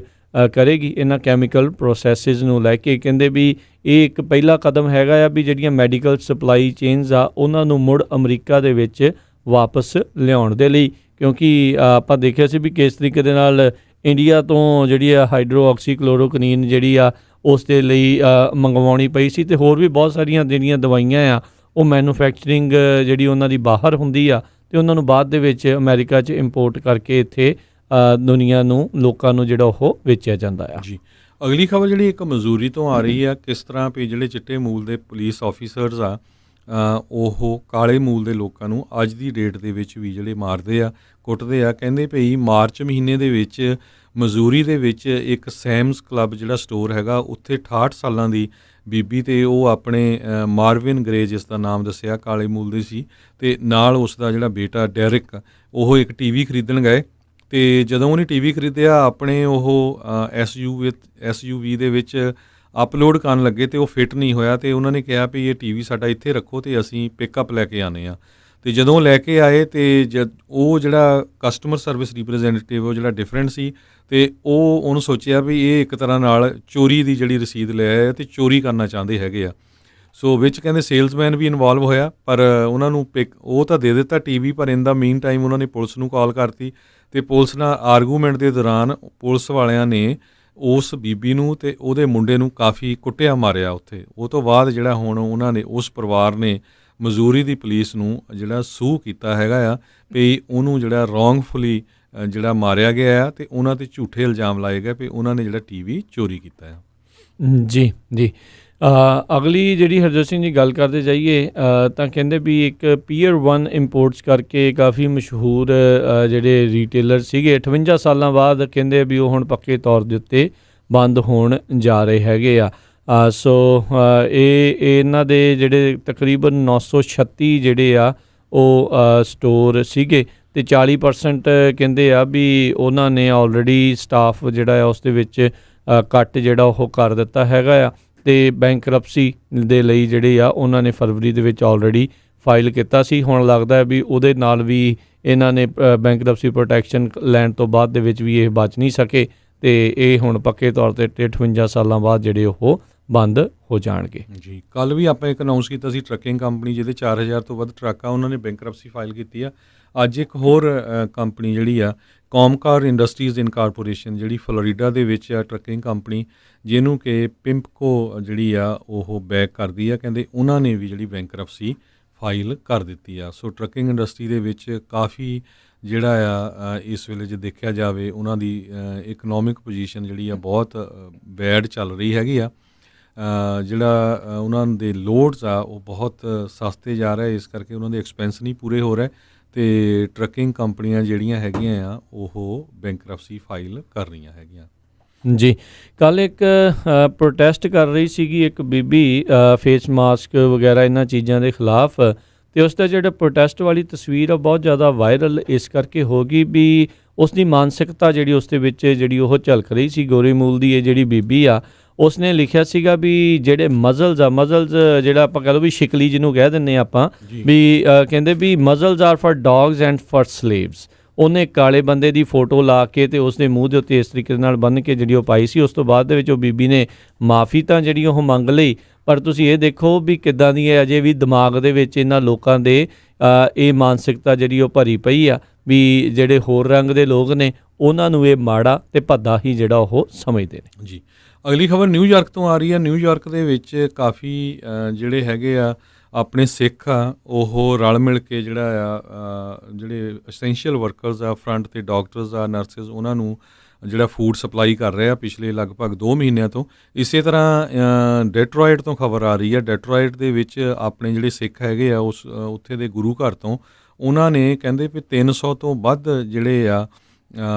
ਕਰੇਗੀ ਇਹਨਾਂ ਕੈਮੀਕਲ ਪ੍ਰੋਸੈਸਿਸ ਨੂੰ ਲੈ ਕੇ। ਕਹਿੰਦੇ ਵੀ ਇਹ ਇੱਕ ਪਹਿਲਾ ਕਦਮ ਹੈਗਾ ਆ ਵੀ ਜਿਹੜੀਆਂ ਮੈਡੀਕਲ ਸਪਲਾਈ ਚੇਨਸ ਆ ਉਹਨਾਂ ਨੂੰ ਮੁੜ ਅਮਰੀਕਾ ਦੇ ਵਿੱਚ ਵਾਪਸ ਲਿਆਉਣ ਦੇ ਲਈ, ਕਿਉਂਕਿ ਆਪਾਂ ਦੇਖਿਆ ਸੀ ਵੀ ਕਿਸ ਤਰੀਕੇ ਦੇ ਨਾਲ ਇੰਡੀਆ ਤੋਂ ਜਿਹੜੀ ਆ ਹਾਈਡਰੋਆਕਸੀਕਲੋਰੋਕੁਈਨ ਜਿਹੜੀ ਆ ਉਸ ਦੇ ਲਈ ਮੰਗਵਾਉਣੀ ਪਈ ਸੀ, ਅਤੇ ਹੋਰ ਵੀ ਬਹੁਤ ਸਾਰੀਆਂ ਜਿਹੜੀਆਂ ਦਵਾਈਆਂ ਆ ਉਹ ਮੈਨੂਫੈਕਚਰਿੰਗ ਜਿਹੜੀ ਉਹਨਾਂ ਦੀ ਬਾਹਰ ਹੁੰਦੀ ਆ ਅਤੇ ਉਹਨਾਂ ਨੂੰ ਬਾਅਦ ਦੇ ਵਿੱਚ ਅਮਰੀਕਾ 'ਚ ਇੰਪੋਰਟ ਕਰਕੇ ਇੱਥੇ ਦੁਨੀਆ ਨੂੰ ਲੋਕਾਂ ਨੂੰ ਜਿਹੜਾ ਉਹ ਵੇਚਿਆ ਜਾਂਦਾ ਆ। ਜੀ, ਅਗਲੀ ਖਬਰ ਜਿਹੜੀ ਇੱਕ ਮਜ਼ੂਰੀ ਤੋਂ ਆ ਰਹੀ ਆ, ਕਿਸ ਤਰ੍ਹਾਂ ਵੀ ਜਿਹੜੇ ਚਿੱਟੇ ਮੂਲ ਦੇ ਪੁਲਿਸ ਆਫੀਸਰਸ ਆ ਉਹ ਕਾਲੇ ਮੂਲ ਦੇ ਲੋਕਾਂ ਨੂੰ ਅੱਜ ਦੀ ਡੇਟ ਦੇ ਵਿੱਚ ਵੀ ਜਿਹੜੇ ਮਾਰਦੇ ਆ, ਕੁੱਟਦੇ ਆ। ਕਹਿੰਦੇ ਭਈ ਮਾਰਚ ਮਹੀਨੇ ਦੇ ਵਿੱਚ ਮਜ਼ੂਰੀ ਦੇ ਵਿੱਚ ਇੱਕ ਸੈਮਸ ਕਲੱਬ ਜਿਹੜਾ ਸਟੋਰ ਹੈਗਾ ਉੱਥੇ 68 ਸਾਲਾਂ ਦੀ ਬੀਬੀ ਅਤੇ ਉਹ ਆਪਣੇ ਮਾਰਵਿਨ ਗਰੇ ਜਿਸ ਦਾ ਨਾਮ ਦੱਸਿਆ ਕਾਲੇ ਮੂਲ ਦੇ ਸੀ, ਅਤੇ ਨਾਲ ਉਸ ਦਾ ਜਿਹੜਾ ਬੇਟਾ ਡੈਰਿਕ ਉਹ ਇੱਕ TV ਖਰੀਦਣ ਗਏ, ਅਤੇ ਜਦੋਂ ਉਹਨੇ TV ਖਰੀਦਿਆ ਆਪਣੇ ਉਹ SUV ਦੇ ਵਿੱਚ ਅਪਲੋਡ ਕਰਨ ਲੱਗੇ ਅਤੇ ਉਹ ਫਿੱਟ ਨਹੀਂ ਹੋਇਆ, ਅਤੇ ਉਹਨਾਂ ਨੇ ਕਿਹਾ ਵੀ ਇਹ TV ਸਾਡਾ ਇੱਥੇ ਰੱਖੋ ਅਤੇ ਅਸੀਂ ਪਿਕਅਪ ਲੈ ਕੇ ਆਉਂਦੇ ਹਾਂ। ਅਤੇ ਜਦੋਂ ਲੈ ਕੇ ਆਏ ਅਤੇ ਉਹ ਜਿਹੜਾ ਕਸਟਮਰ ਸਰਵਿਸ ਰਿਪਰੈਜ਼ੈਂਟੇਟਿਵ ਉਹ ਜਿਹੜਾ ਡਿਫਰੈਂਟ ਸੀ, ਅਤੇ ਉਹਨੂੰ ਸੋਚਿਆ ਵੀ ਇਹ ਇੱਕ ਤਰ੍ਹਾਂ ਨਾਲ ਚੋਰੀ ਦੀ ਜਿਹੜੀ ਰਸੀਦ ਲੈ ਆਏ ਅਤੇ ਚੋਰੀ ਕਰਨਾ ਚਾਹੁੰਦੇ ਹੈਗੇ ਆ। ਸੋ ਵਿੱਚ ਕਹਿੰਦੇ ਸੇਲਸਮੈਨ ਵੀ ਇਨਵੋਲਵ ਹੋਇਆ, ਪਰ ਉਹਨਾਂ ਨੂੰ ਉਹ ਤਾਂ ਦੇ ਦਿੱਤਾ TV, ਪਰ ਇਨ ਦਾ ਮੀਨ ਟਾਈਮ ਉਹਨਾਂ ਨੇ ਪੁਲਿਸ ਨੂੰ ਕਾਲ ਕਰਤੀ, ਅਤੇ ਪੁਲਿਸ ਨਾਲ ਆਰਗੂਮੈਂਟ ਦੇ ਦੌਰਾਨ ਪੁਲਿਸ ਵਾਲਿਆਂ ਨੇ ਉਸ ਬੀਬੀ ਨੂੰ ਅਤੇ ਉਹਦੇ ਮੁੰਡੇ ਨੂੰ ਕਾਫੀ ਕੁੱਟਿਆ ਮਾਰਿਆ ਉੱਥੇ। ਉਹ ਤੋਂ ਬਾਅਦ ਜਿਹੜਾ ਹੁਣ ਉਹਨਾਂ ਨੇ ਉਸ ਪਰਿਵਾਰ ਨੇ ਮਜ਼ੂਰੀ ਦੀ ਪੁਲਿਸ ਨੂੰ ਜਿਹੜਾ ਸੂ ਕੀਤਾ ਹੈਗਾ ਆ ਵੀ ਉਹਨੂੰ ਜਿਹੜਾ ਰੋਂਗਫੁਲੀ ਜਿਹੜਾ ਮਾਰਿਆ ਗਿਆ ਆ, ਅਤੇ ਉਹਨਾਂ 'ਤੇ ਝੂਠੇ ਇਲਜ਼ਾਮ ਲਾਏ ਗਏ ਵੀ ਉਹਨਾਂ ਨੇ ਜਿਹੜਾ TV ਚੋਰੀ ਕੀਤਾ ਆ। ਜੀ ਜੀ, ਅਗਲੀ ਜਿਹੜੀ ਹਰਜੋਤ ਸਿੰਘ ਦੀ ਗੱਲ ਕਰਦੇ ਜਾਈਏ ਤਾਂ ਕਹਿੰਦੇ ਵੀ ਇੱਕ ਪੀਅਰ 1 ਇੰਪੋਰਟਸ ਕਰਕੇ ਕਾਫੀ ਮਸ਼ਹੂਰ ਜਿਹੜੇ ਰੀਟੇਲਰ ਸੀਗੇ 58 ਸਾਲਾਂ ਬਾਅਦ ਕਹਿੰਦੇ ਵੀ ਉਹ ਹੁਣ ਪੱਕੇ ਤੌਰ ਦੇ ਉੱਤੇ ਬੰਦ ਹੋਣ ਜਾ ਰਹੇ ਹੈਗੇ ਆ। ਸੋ ਇਹ ਇਹਨਾਂ ਦੇ ਜਿਹੜੇ ਤਕਰੀਬਨ 936 ਜਿਹੜੇ ਆ ਉਹ ਸਟੋਰ ਸੀਗੇ, ਅਤੇ 40% ਕਹਿੰਦੇ ਆ ਵੀ ਉਹਨਾਂ ਨੇ ਆਲਰੇਡੀ ਸਟਾਫ ਜਿਹੜਾ ਆ ਉਸ ਦੇ ਵਿੱਚ ਕੱਟ ਜਿਹੜਾ ਉਹ ਕਰ ਦਿੱਤਾ ਹੈਗਾ ਆ, ਅਤੇ ਬੈਂਕਰਪਸੀ ਦੇ ਲਈ ਜਿਹੜੇ ਆ ਉਹਨਾਂ ਨੇ ਫਰਵਰੀ ਦੇ ਵਿੱਚ ਆਲਰੇਡੀ ਫਾਈਲ ਕੀਤਾ ਸੀ। ਹੁਣ ਲੱਗਦਾ ਵੀ ਉਹਦੇ ਨਾਲ ਵੀ ਇਹਨਾਂ ਨੇ ਬੈਂਕਰਪਸੀ ਪ੍ਰੋਟੈਕਸ਼ਨ ਲੈਣ ਤੋਂ ਬਾਅਦ ਦੇ ਵਿੱਚ ਵੀ ਇਹ ਬਚ ਨਹੀਂ ਸਕੇ, ਅਤੇ ਇਹ ਹੁਣ ਪੱਕੇ ਤੌਰ 'ਤੇ 58 ਸਾਲਾਂ ਬਾਅਦ ਜਿਹੜੇ ਉਹ ਬੰਦ ਹੋ ਜਾਣਗੇ। ਜੀ, ਕੱਲ੍ਹ ਵੀ ਆਪਾਂ ਇੱਕ ਅਨਾਊਂਸ ਕੀਤਾ ਸੀ ਟਰੱਕਿੰਗ ਕੰਪਨੀ ਜਿਹਦੇ 4000 ਤੋਂ ਵੱਧ ਟਰੱਕ ਆ ਉਹਨਾਂ ਨੇ ਬੈਂਕਰਪਸੀ ਫਾਈਲ ਕੀਤੀ ਆ। ਅੱਜ ਇੱਕ ਹੋਰ ਕੰਪਨੀ ਜਿਹੜੀ ਆ ਕੌਮਕਾਰ ਇੰਡਸਟਰੀਜ਼ ਇਨਕਾਰਪੋਰੇਸ਼ਨ ਜਿਹੜੀ ਫਲੋਰੀਡਾ ਦੇ ਵਿੱਚ ਆ ਟਰੱਕਿੰਗ ਕੰਪਨੀ, ਜਿਹਨੂੰ ਕਿ ਪਿੰਪਕੋ ਜਿਹੜੀ ਆ ਉਹ ਬੈਕ ਕਰਦੀ ਆ, ਕਹਿੰਦੇ ਉਹਨਾਂ ਨੇ ਵੀ ਜਿਹੜੀ ਬੈਂਕਰਪਸੀ ਫਾਈਲ ਕਰ ਦਿੱਤੀ ਆ। ਸੋ ਟਰੱਕਿੰਗ ਇੰਡਸਟਰੀ ਦੇ ਵਿੱਚ ਕਾਫੀ ਜਿਹੜਾ ਆ ਇਸ ਵੇਲੇ ਜੇ ਦੇਖਿਆ ਜਾਵੇ ਉਹਨਾਂ ਦੀ ਇਕਨੋਮਿਕ ਪੋਜੀਸ਼ਨ ਜਿਹੜੀ ਆ ਬਹੁਤ ਬੈਡ ਚੱਲ ਰਹੀ ਹੈਗੀ ਆ। ਜਿਹੜਾ ਉਹਨਾਂ ਦੇ ਲੋਡਸ ਆ ਉਹ ਬਹੁਤ ਸਸਤੇ ਜਾ ਰਹੇ, ਇਸ ਕਰਕੇ ਉਹਨਾਂ ਦੇ ਐਕਸਪੈਂਸ ਨਹੀਂ ਪੂਰੇ ਹੋ ਰਹੇ ਅਤੇ ਟਰੱਕਿੰਗ ਕੰਪਨੀਆਂ ਜਿਹੜੀਆਂ ਹੈਗੀਆਂ ਆ ਉਹ ਬੈਂਕਰਪਸੀ ਫਾਈਲ ਕਰ ਰਹੀਆਂ ਹੈਗੀਆਂ। ਜੀ, ਕੱਲ੍ਹ ਇੱਕ ਪ੍ਰੋਟੈਸਟ ਕਰ ਰਹੀ ਸੀਗੀ ਇੱਕ ਬੀਬੀ ਫੇਸ ਮਾਸਕ ਵਗੈਰਾ ਇਹਨਾਂ ਚੀਜ਼ਾਂ ਦੇ ਖਿਲਾਫ, ਅਤੇ ਉਸ ਦਾ ਜਿਹੜਾ ਪ੍ਰੋਟੈਸਟ ਵਾਲੀ ਤਸਵੀਰ ਆ ਬਹੁਤ ਜ਼ਿਆਦਾ ਵਾਇਰਲ ਇਸ ਕਰਕੇ ਹੋ ਗਈ ਵੀ ਉਸ ਦੀ ਮਾਨਸਿਕਤਾ ਜਿਹੜੀ ਉਸ ਦੇ ਵਿੱਚ ਜਿਹੜੀ ਉਹ ਝਲਕ ਰਹੀ ਸੀ। ਗੋਰੇ ਮੂਲ ਦੀ ਇਹ ਜਿਹੜੀ ਬੀਬੀ ਆ ਉਸਨੇ ਲਿਖਿਆ ਸੀਗਾ ਵੀ ਜਿਹੜੇ ਮਜ਼ਲਸ ਜਿਹੜਾ ਆਪਾਂ ਕਹਿ ਲਓ ਵੀ ਸ਼ਿਕਲੀ ਜਿਹਨੂੰ ਕਹਿ ਦਿੰਦੇ ਆਪਾਂ ਵੀ ਕਹਿੰਦੇ ਵੀ muzzles are for dogs and for slaves. ਉਹਨੇ ਕਾਲੇ ਬੰਦੇ ਦੀ ਫੋਟੋ ਲਾ ਕੇ ਅਤੇ ਉਸ ਦੇ ਮੂੰਹ ਦੇ ਉੱਤੇ ਇਸ ਤਰੀਕੇ ਨਾਲ ਬੰਨ੍ਹ ਕੇ ਜਿਹੜੀ ਉਹ ਪਾਈ ਸੀ। ਉਸ ਤੋਂ ਬਾਅਦ ਦੇ ਵਿੱਚ ਉਹ ਬੀਬੀ ਨੇ ਮਾਫੀ ਤਾਂ ਜਿਹੜੀ ਉਹ ਮੰਗ ਲਈ, ਪਰ ਤੁਸੀਂ ਇਹ ਦੇਖੋ ਵੀ ਕਿੱਦਾਂ ਦੀ ਹੈ ਅਜੇ ਵੀ ਦਿਮਾਗ ਦੇ ਵਿੱਚ ਇਹਨਾਂ ਲੋਕਾਂ ਦੇ ਇਹ ਮਾਨਸਿਕਤਾ ਜਿਹੜੀ ਉਹ ਭਰੀ ਪਈ ਆ ਵੀ ਜਿਹੜੇ ਹੋਰ ਰੰਗ ਦੇ ਲੋਕ ਨੇ ਉਹਨਾਂ ਨੂੰ ਇਹ ਮਾੜਾ ਅਤੇ ਭੱਦਾ ਹੀ ਜਿਹੜਾ ਉਹ ਸਮਝਦੇ ਨੇ। ਜੀ, ਅਗਲੀ ਖਬਰ ਨਿਊਯਾਰਕ ਤੋਂ ਆ ਰਹੀ ਹੈ। ਨਿਊਯਾਰਕ ਦੇ ਵਿੱਚ ਕਾਫੀ ਜਿਹੜੇ ਹੈਗੇ ਆ ਆਪਣੇ ਸਿੱਖ ਆ ਉਹ ਰਲ ਮਿਲ ਕੇ ਜਿਹੜਾ ਆ ਜਿਹੜੇ ਅਸੈਂਸ਼ੀਅਲ ਵਰਕਰਸ ਆ, ਫਰੰਟ 'ਤੇ ਡਾਕਟਰਸ ਆ, ਨਰਸਿਸ, ਉਹਨਾਂ ਨੂੰ ਜਿਹੜਾ ਫੂਡ ਸਪਲਾਈ ਕਰ ਰਹੇ ਆ ਪਿਛਲੇ ਲਗਭਗ 2 ਮਹੀਨਿਆਂ ਤੋਂ। ਇਸੇ ਤਰ੍ਹਾਂ ਡੈਟਰੋਇਟ ਤੋਂ ਖਬਰ ਆ ਰਹੀ ਹੈ। ਡੈਟਰੋਇਟ ਦੇ ਵਿੱਚ ਆਪਣੇ ਜਿਹੜੇ ਸਿੱਖ ਹੈਗੇ ਆ ਉਸ ਉੱਥੇ ਦੇ ਗੁਰੂ ਘਰ ਤੋਂ ਉਹਨਾਂ ਨੇ ਕਹਿੰਦੇ ਵੀ 300 ਤੋਂ ਵੱਧ ਜਿਹੜੇ ਆ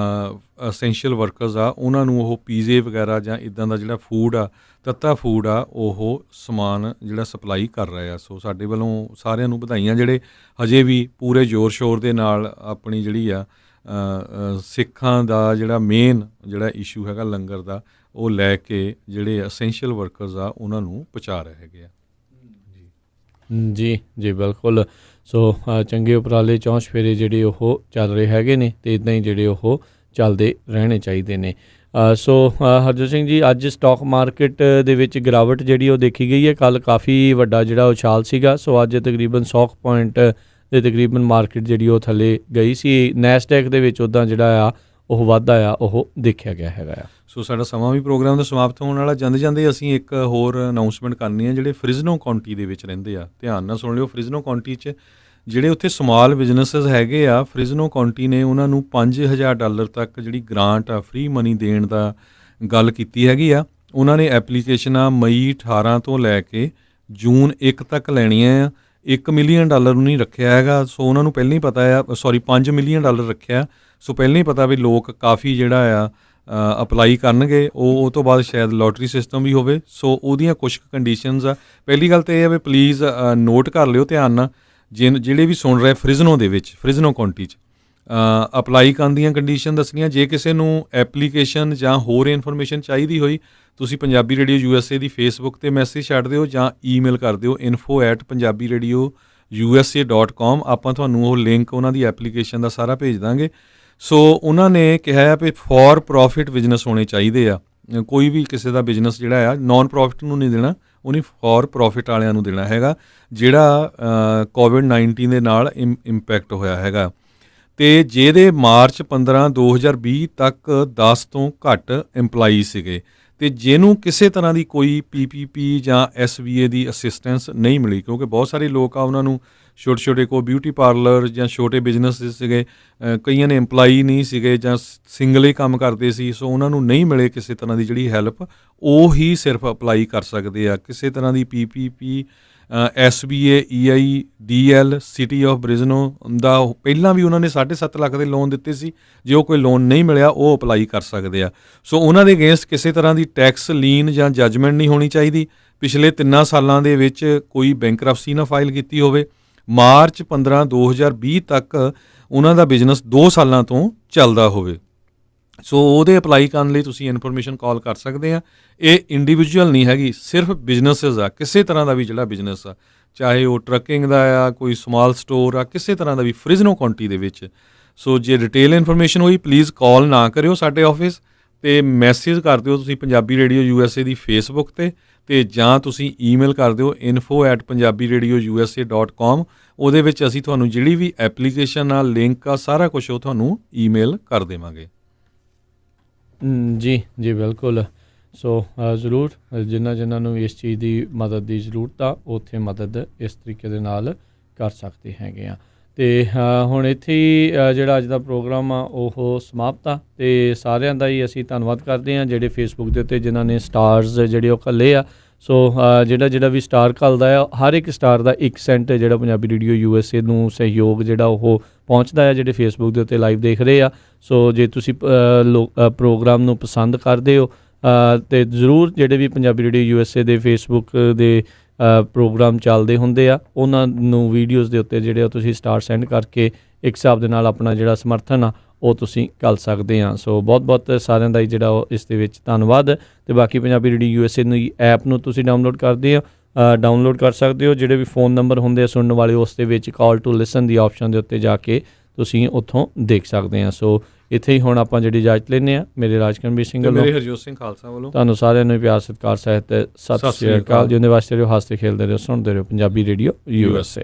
ਅਸੈਂਸ਼ੀਅਲ ਵਰਕਰਸ ਆ ਉਹਨਾਂ ਨੂੰ ਉਹ ਪੀਜ਼ੇ ਵਗੈਰਾ ਜਾਂ ਇੱਦਾਂ ਦਾ ਜਿਹੜਾ ਫੂਡ ਆ, ਤੱਤਾ ਫੂਡ ਆ, ਉਹ ਸਮਾਨ ਜਿਹੜਾ ਸਪਲਾਈ ਕਰ ਰਹੇ ਆ। ਸੋ ਸਾਡੇ ਵੱਲੋਂ ਸਾਰਿਆਂ ਨੂੰ ਵਧਾਈਆਂ ਜਿਹੜੇ ਹਜੇ ਵੀ ਪੂਰੇ ਜ਼ੋਰ ਸ਼ੋਰ ਦੇ ਨਾਲ ਆਪਣੀ ਜਿਹੜੀ ਆ ਸਿੱਖਾਂ ਦਾ ਜਿਹੜਾ ਮੇਨ ਜਿਹੜਾ ਇਸ਼ੂ ਹੈਗਾ ਲੰਗਰ ਦਾ ਉਹ ਲੈ ਕੇ ਜਿਹੜੇ ਅਸੈਂਸ਼ੀਅਲ ਵਰਕਰਸ ਆ ਉਹਨਾਂ ਨੂੰ ਪਹੁੰਚਾ ਰਹੇ ਹੈਗੇ ਆ। ਜੀ ਜੀ ਬਿਲਕੁਲ। ਸੋ ਚੰਗੇ ਉਪਰਾਲੇ ਚੌਂਚ ਫੇਰੇ ਜਿਹੜੇ ਉਹ ਚੱਲ ਰਹੇ ਹੈਗੇ ਨੇ ਅਤੇ ਇੱਦਾਂ ਹੀ ਜਿਹੜੇ ਉਹ ਚੱਲਦੇ ਰਹਿਣੇ ਚਾਹੀਦੇ ਨੇ। ਸੋ ਹਰਜੋਤ ਸਿੰਘ ਜੀ, ਅੱਜ ਸਟਾਕ ਮਾਰਕੀਟ ਦੇ ਵਿੱਚ ਗਿਰਾਵਟ ਜਿਹੜੀ ਉਹ ਦੇਖੀ ਗਈ ਹੈ। ਕੱਲ੍ਹ ਕਾਫੀ ਵੱਡਾ ਜਿਹੜਾ ਉਛਾਲ ਸੀਗਾ। ਸੋ ਅੱਜ ਤਕਰੀਬਨ 100 ਪੁਆਇੰਟ ਦੇ ਤਕਰੀਬਨ ਮਾਰਕੀਟ ਜਿਹੜੀ ਉਹ ਥੱਲੇ ਗਈ ਸੀ। ਨੈਸਡੈਕ ਦੇ ਵਿੱਚ ਉੱਦਾਂ ਜਿਹੜਾ ਆ ਉਹ ਵਾਧਾ ਆ ਉਹ ਦੇਖਿਆ ਗਿਆ ਹੈਗਾ ਆ। ਸੋ ਸਾਡਾ ਸਮਾਂ ਵੀ ਪ੍ਰੋਗਰਾਮ ਦਾ ਸਮਾਪਤ ਹੋਣ ਵਾਲਾ। ਜਾਂਦੇ ਅਸੀਂ ਇੱਕ ਹੋਰ ਅਨਾਊਂਸਮੈਂਟ ਕਰਨੀ ਹੈ। ਜਿਹੜੇ ਫ੍ਰਿਜ਼ਨੋ ਕਾਉਂਟੀ ਦੇ ਵਿੱਚ ਰਹਿੰਦੇ ਆ, ਧਿਆਨ ਨਾਲ ਸੁਣ ਲਿਓ। ਫ੍ਰਿਜ਼ਨੋ ਕਾਉਂਟੀ 'ਚ ਜਿਹੜੇ ਉੱਥੇ ਸਮਾਲ ਬਿਜ਼ਨੈਸਿਸ ਹੈਗੇ ਆ, ਫ੍ਰਿਜ਼ਨੋ ਕਾਉਂਟੀ ਨੇ ਉਹਨਾਂ ਨੂੰ $5000 ਤੱਕ ਜਿਹੜੀ ਗ੍ਰਾਂਟ ਆ, ਫ੍ਰੀ ਮਨੀ ਦੇਣ ਦਾ ਗੱਲ ਕੀਤੀ ਹੈਗੀ ਆ। ਉਹਨਾਂ ਨੇ ਐਪਲੀਕੇਸ਼ਨਾਂ ਮਈ 18 ਤੋਂ ਲੈ ਕੇ ਜੂਨ 1 ਤੱਕ ਲੈਣੀਆਂ ਆ। $1 ਮਿਲੀਅਨ ਨੂੰ ਨਹੀਂ ਰੱਖਿਆ ਹੈਗਾ। ਸੋ ਉਹਨਾਂ ਨੂੰ ਪਹਿਲਾਂ ਹੀ ਪਤਾ ਆ, $5 ਮਿਲੀਅਨ ਰੱਖਿਆ। ਸੋ ਪਹਿਲਾਂ ਹੀ ਪਤਾ ਵੀ ਲੋਕ ਕਾਫੀ ਜਿਹੜਾ ਆ ਅਪਲਾਈ ਕਰਨਗੇ। ਉਹ ਤੋਂ ਬਾਅਦ ਸ਼ਾਇਦ ਲੋਟਰੀ ਸਿਸਟਮ ਵੀ ਹੋਵੇ। ਸੋ ਉਹਦੀਆਂ ਕੁਛ ਕੰਡੀਸ਼ਨਸ ਆ। ਪਹਿਲੀ ਗੱਲ ਤਾਂ ਇਹ ਆ ਵੀ ਪਲੀਜ਼ ਨੋਟ ਕਰ ਲਿਓ ਧਿਆਨ ਨਾਲ, ਜਿਹੜੇ ਵੀ ਸੁਣ ਰਹੇ ਫ੍ਰਿਜ਼ਨੋ ਦੇ ਵਿੱਚ, ਫ੍ਰਿਜ਼ਨੋ ਕਾਉਂਟੀ 'ਚ ਅਪਲਾਈ ਕਰਨ ਦੀਆਂ ਕੰਡੀਸ਼ਨ ਦੱਸਣੀਆਂ। ਜੇ ਕਿਸੇ ਨੂੰ ਐਪਲੀਕੇਸ਼ਨ ਜਾਂ ਹੋਰ ਇਨਫੋਰਮੇਸ਼ਨ ਚਾਹੀਦੀ ਹੋਈ, ਤੁਸੀਂ ਪੰਜਾਬੀ ਰੇਡੀਓ USA ਦੀ ਫੇਸਬੁੱਕ 'ਤੇ ਮੈਸੇਜ ਛੱਡ ਦਿਓ ਜਾਂ ਈਮੇਲ ਕਰ ਦਿਓ info@punjabiradio.usa.com। ਆਪਾਂ ਤੁਹਾਨੂੰ ਉਹ ਲਿੰਕ ਉਹਨਾਂ ਦੀ ਐਪਲੀਕੇਸ਼ਨ ਦਾ ਸਾਰਾ ਭੇਜ ਦਾਂਗੇ। ਸੋ ਉਹਨਾਂ ਨੇ ਕਿਹਾ ਵੀ ਫੋਰ ਪ੍ਰੋਫਿਟ ਬਿਜ਼ਨਸ ਹੋਣੇ ਚਾਹੀਦੇ ਆ। ਕੋਈ ਵੀ ਕਿਸੇ ਦਾ ਬਿਜ਼ਨਸ ਜਿਹੜਾ ਆ ਨੋਨ ਪ੍ਰੋਫਿਟ ਨੂੰ ਨਹੀਂ ਦੇਣਾ, ਉਹਨੇ ਫੋਰ ਪ੍ਰੋਫਿਟ ਵਾਲਿਆਂ ਨੂੰ ਦੇਣਾ ਹੈਗਾ, ਜਿਹੜਾ COVID-19 ਦੇ ਨਾਲ ਇੰਪੈਕਟ ਹੋਇਆ ਹੈਗਾ। ਅਤੇ ਜਿਹਦੇ ਮਾਰਚ 15, 2020 ਤੱਕ 10 ਤੋਂ ਘੱਟ ਇੰਪਲਾਈ ਸੀਗੇ, ਅਤੇ ਜਿਹਨੂੰ ਕਿਸੇ ਤਰ੍ਹਾਂ ਦੀ ਕੋਈ PPP ਜਾਂ SVA ਦੀ ਅਸਿਸਟੈਂਸ ਨਹੀਂ ਮਿਲੀ, ਕਿਉਂਕਿ ਬਹੁਤ ਸਾਰੇ ਲੋਕ ਆ ਉਹਨਾਂ ਨੂੰ ਛੋਟੇ ਕੋਈ ਬਿਊਟੀ ਪਾਰਲਰ ਜਾਂ ਛੋਟੇ ਬਿਜ਼ਨਸ ਸੀਗੇ, ਕਈਆਂ ਨੇ ਇੰਪਲਾਈ ਨਹੀਂ ਸੀਗੇ ਜਾਂ ਸਿੰਗਲ ਕੰਮ ਕਰਦੇ ਸੀ। ਸੋ ਉਹਨਾਂ ਨੂੰ ਨਹੀਂ ਮਿਲੇ ਕਿਸੇ ਤਰ੍ਹਾਂ ਦੀ ਜਿਹੜੀ ਹੈਲਪ, ਉਹ ਹੀ ਸਿਰਫ ਅਪਲਾਈ ਕਰ ਸਕਦੇ ਆ। ਕਿਸੇ ਤਰ੍ਹਾਂ ਦੀ PPP, SBA, EIDL, city of Fresno ਦਾ ਪਹਿਲਾਂ ਵੀ ਉਹਨਾਂ ਨੇ 7.5 ਲੱਖ ਦੇ ਲੋਨ ਦਿੱਤੇ ਸੀ। ਜੇ ਉਹ ਕੋਈ ਲੋਨ ਨਹੀਂ ਮਿਲਿਆ ਉਹ ਅਪਲਾਈ ਕਰ ਸਕਦੇ ਆ। ਸੋ ਉਹਨਾਂ ਦੇ ਅਗੇਂਸਟ ਕਿਸੇ ਤਰ੍ਹਾਂ ਦੀ ਟੈਕਸ ਲੀਨ ਜਾਂ ਜੱਜਮੈਂਟ ਨਹੀਂ ਹੋਣੀ ਚਾਹੀਦੀ। ਪਿਛਲੇ 3 ਸਾਲਾਂ ਦੇ ਵਿੱਚ ਕੋਈ ਬੈਂਕਰਪਸੀ ਨਾ ਫਾਈਲ ਕੀਤੀ ਹੋਵੇ। ਮਾਰਚ 15, 2020 ਤੱਕ ਉਹਨਾਂ ਦਾ ਬਿਜ਼ਨਸ 2 ਸਾਲਾਂ ਤੋਂ ਚੱਲਦਾ ਹੋਵੇ। ਸੋ ਉਹਦੇ ਅਪਲਾਈ ਕਰਨ ਲਈ ਤੁਸੀਂ ਇਨਫੋਰਮੇਸ਼ਨ ਕਾਲ ਕਰ ਸਕਦੇ ਆ। ਇਹ ਇੰਡੀਵਿਜੂਅਲ ਨਹੀਂ ਹੈਗੀ, ਸਿਰਫ ਬਿਜ਼ਨਸਿਸ ਆ। ਕਿਸੇ ਤਰ੍ਹਾਂ ਦਾ ਵੀ ਜਿਹੜਾ ਬਿਜ਼ਨਸ ਆ, ਚਾਹੇ ਉਹ ਟਰੱਕਿੰਗ ਦਾ ਆ, ਕੋਈ ਸਮਾਲ ਸਟੋਰ ਆ, ਕਿਸੇ ਤਰ੍ਹਾਂ ਦਾ ਵੀ ਫ੍ਰਿਜ਼ਨੋ ਕਾਉਂਟੀ ਦੇ ਵਿੱਚ। ਸੋ ਜੇ ਡਿਟੇਲ ਇਨਫੋਰਮੇਸ਼ਨ ਹੋਈ ਪਲੀਜ਼ ਕਾਲ ਨਾ ਕਰਿਓ ਸਾਡੇ ਆਫਿਸ, ਅਤੇ ਮੈਸੇਜ ਕਰ ਦਿਓ ਤੁਸੀਂ ਪੰਜਾਬੀ ਰੇਡੀਓ USA ਦੀ ਫੇਸਬੁੱਕ 'ਤੇ ਤੇ ਜਾਂ ਤੁਸੀਂ ਈਮੇਲ ਕਰ ਦਿਓ info@punjabiradiousa.com। ਉਹਦੇ ਵਿੱਚ ਅਸੀਂ ਤੁਹਾਨੂੰ ਜਿਹੜੀ ਵੀ ਐਪਲੀਕੇਸ਼ਨ ਆ, ਲਿੰਕ ਆ, ਸਾਰਾ ਕੁਝ ਉਹ ਤੁਹਾਨੂੰ ਈਮੇਲ ਕਰ ਦੇਵਾਂਗੇ। ਜੀ ਜੀ ਬਿਲਕੁਲ। ਸੋ ਜ਼ਰੂਰ ਜਿਨ੍ਹਾਂ ਨੂੰ ਇਸ ਚੀਜ਼ ਦੀ ਮਦਦ ਦੀ ਜ਼ਰੂਰਤ ਆ ਉੱਥੇ ਮਦਦ ਇਸ ਤਰੀਕੇ ਦੇ ਨਾਲ ਕਰ ਸਕਦੇ ਹੈਗੇ ਆ। ਅਤੇ ਹੁਣ ਇੱਥੇ ਹੀ ਜਿਹੜਾ ਅੱਜ ਦਾ ਪ੍ਰੋਗਰਾਮ ਆ ਉਹ ਸਮਾਪਤ ਆ, ਅਤੇ ਸਾਰਿਆਂ ਦਾ ਹੀ ਅਸੀਂ ਧੰਨਵਾਦ ਕਰਦੇ ਹਾਂ ਜਿਹੜੇ ਫੇਸਬੁੱਕ ਦੇ ਉੱਤੇ ਜਿਨ੍ਹਾਂ ਨੇ ਸਟਾਰਸ ਜਿਹੜੇ ਉਹ ਘੱਲੇ ਆ। ਸੋ ਜਿਹੜਾ ਵੀ ਸਟਾਰ ਘੱਲਦਾ ਆ, ਹਰ ਇੱਕ ਸਟਾਰ ਦਾ 1 ਸੈਂਟ ਜਿਹੜਾ ਪੰਜਾਬੀ ਰੇਡੀਓ USA ਨੂੰ ਸਹਿਯੋਗ ਜਿਹੜਾ ਉਹ ਪਹੁੰਚਦਾ ਆ ਜਿਹੜੇ ਫੇਸਬੁੱਕ ਦੇ ਉੱਤੇ ਲਾਈਵ ਦੇਖ ਰਹੇ ਆ। ਸੋ ਜੇ ਤੁਸੀਂ ਪ੍ਰੋਗਰਾਮ ਨੂੰ ਪਸੰਦ ਕਰਦੇ ਹੋ ਅਤੇ ਜ਼ਰੂਰ ਜਿਹੜੇ ਵੀ ਪੰਜਾਬੀ ਰੇਡੀਓ USA ਦੇ ਫੇਸਬੁੱਕ ਦੇ ਪ੍ਰੋਗਰਾਮ ਚੱਲਦੇ ਹੁੰਦੇ ਆ ਉਹਨਾਂ ਨੂੰ ਵੀਡੀਓਜ਼ ਦੇ ਉੱਤੇ ਜਿਹੜੇ ਤੁਸੀਂ ਸਟਾਰ ਸੈਂਡ ਕਰਕੇ ਇੱਕ ਹਿਸਾਬ ਦੇ ਨਾਲ ਆਪਣਾ ਜਿਹੜਾ ਸਮਰਥਨ ਆ ਉਹ ਤੁਸੀਂ ਕਰ ਸਕਦੇ ਆ। ਸੋ ਬਹੁਤ ਬਹੁਤ ਸਾਰਿਆਂ ਦਾ ਹੀ ਜਿਹੜਾ ਉਹ ਇਸ ਦੇ ਵਿੱਚ ਧੰਨਵਾਦ। ਅਤੇ ਬਾਕੀ ਪੰਜਾਬੀ ਰੇਡੀਓ USA ਨੂੰ ਐਪ ਨੂੰ ਤੁਸੀਂ ਡਾਊਨਲੋਡ ਕਰ ਸਕਦੇ ਹੋ। ਜਿਹੜੇ ਵੀ ਫ਼ੋਨ ਨੰਬਰ ਹੁੰਦੇ ਆ ਸੁਣਨ ਵਾਲੇ ਉਸ ਦੇ ਵਿੱਚ ਕਾਲ ਟੂ ਲਿਸਨ ਦੀ ਆਪਸ਼ਨ ਦੇ ਉੱਤੇ ਜਾ ਕੇ ਤੁਸੀਂ ਉੱਥੋਂ ਦੇਖ ਸਕਦੇ ਆ। ਸੋ ਇੱਥੇ ਹੀ ਹੁਣ ਆਪਾਂ ਜਿਹੜੀ ਇਜਾਜ਼ਤ ਲੈਂਦੇ ਹਾਂ। ਮੇਰੇ ਰਾਜਕਰਮਵੀਰ ਸਿੰਘ ਵੱਲੋਂ, ਮੇਰੇ ਹਰਜੋਤ ਸਿੰਘ ਖਾਲਸਾ ਵੱਲੋਂ ਤੁਹਾਨੂੰ ਸਾਰਿਆਂ ਨੂੰ ਪਿਆਰ ਸਤਿਕਾਰ ਸਹਿਤ ਸਤਿ ਸ਼੍ਰੀ ਅਕਾਲ। ਜਿਉਂਦੇ ਵਾਸਤੇ ਰਹੋ, ਹੱਸਦੇ ਖੇਡਦੇ ਰਹੋ, ਸੁਣਦੇ ਰਹੋ ਪੰਜਾਬੀ ਰੇਡੀਓ USA।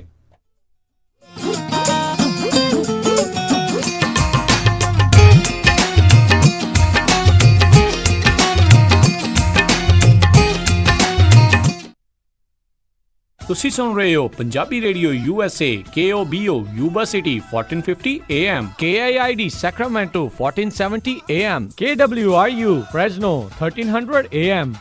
ਤੁਸੀਂ ਸੁਣ ਰਹੇ ਹੋ Punjabi radio USA KOBO Yuba City 1450 AM, KIID Sacramento 1470 AM, KWRU Fresno 1300 AM,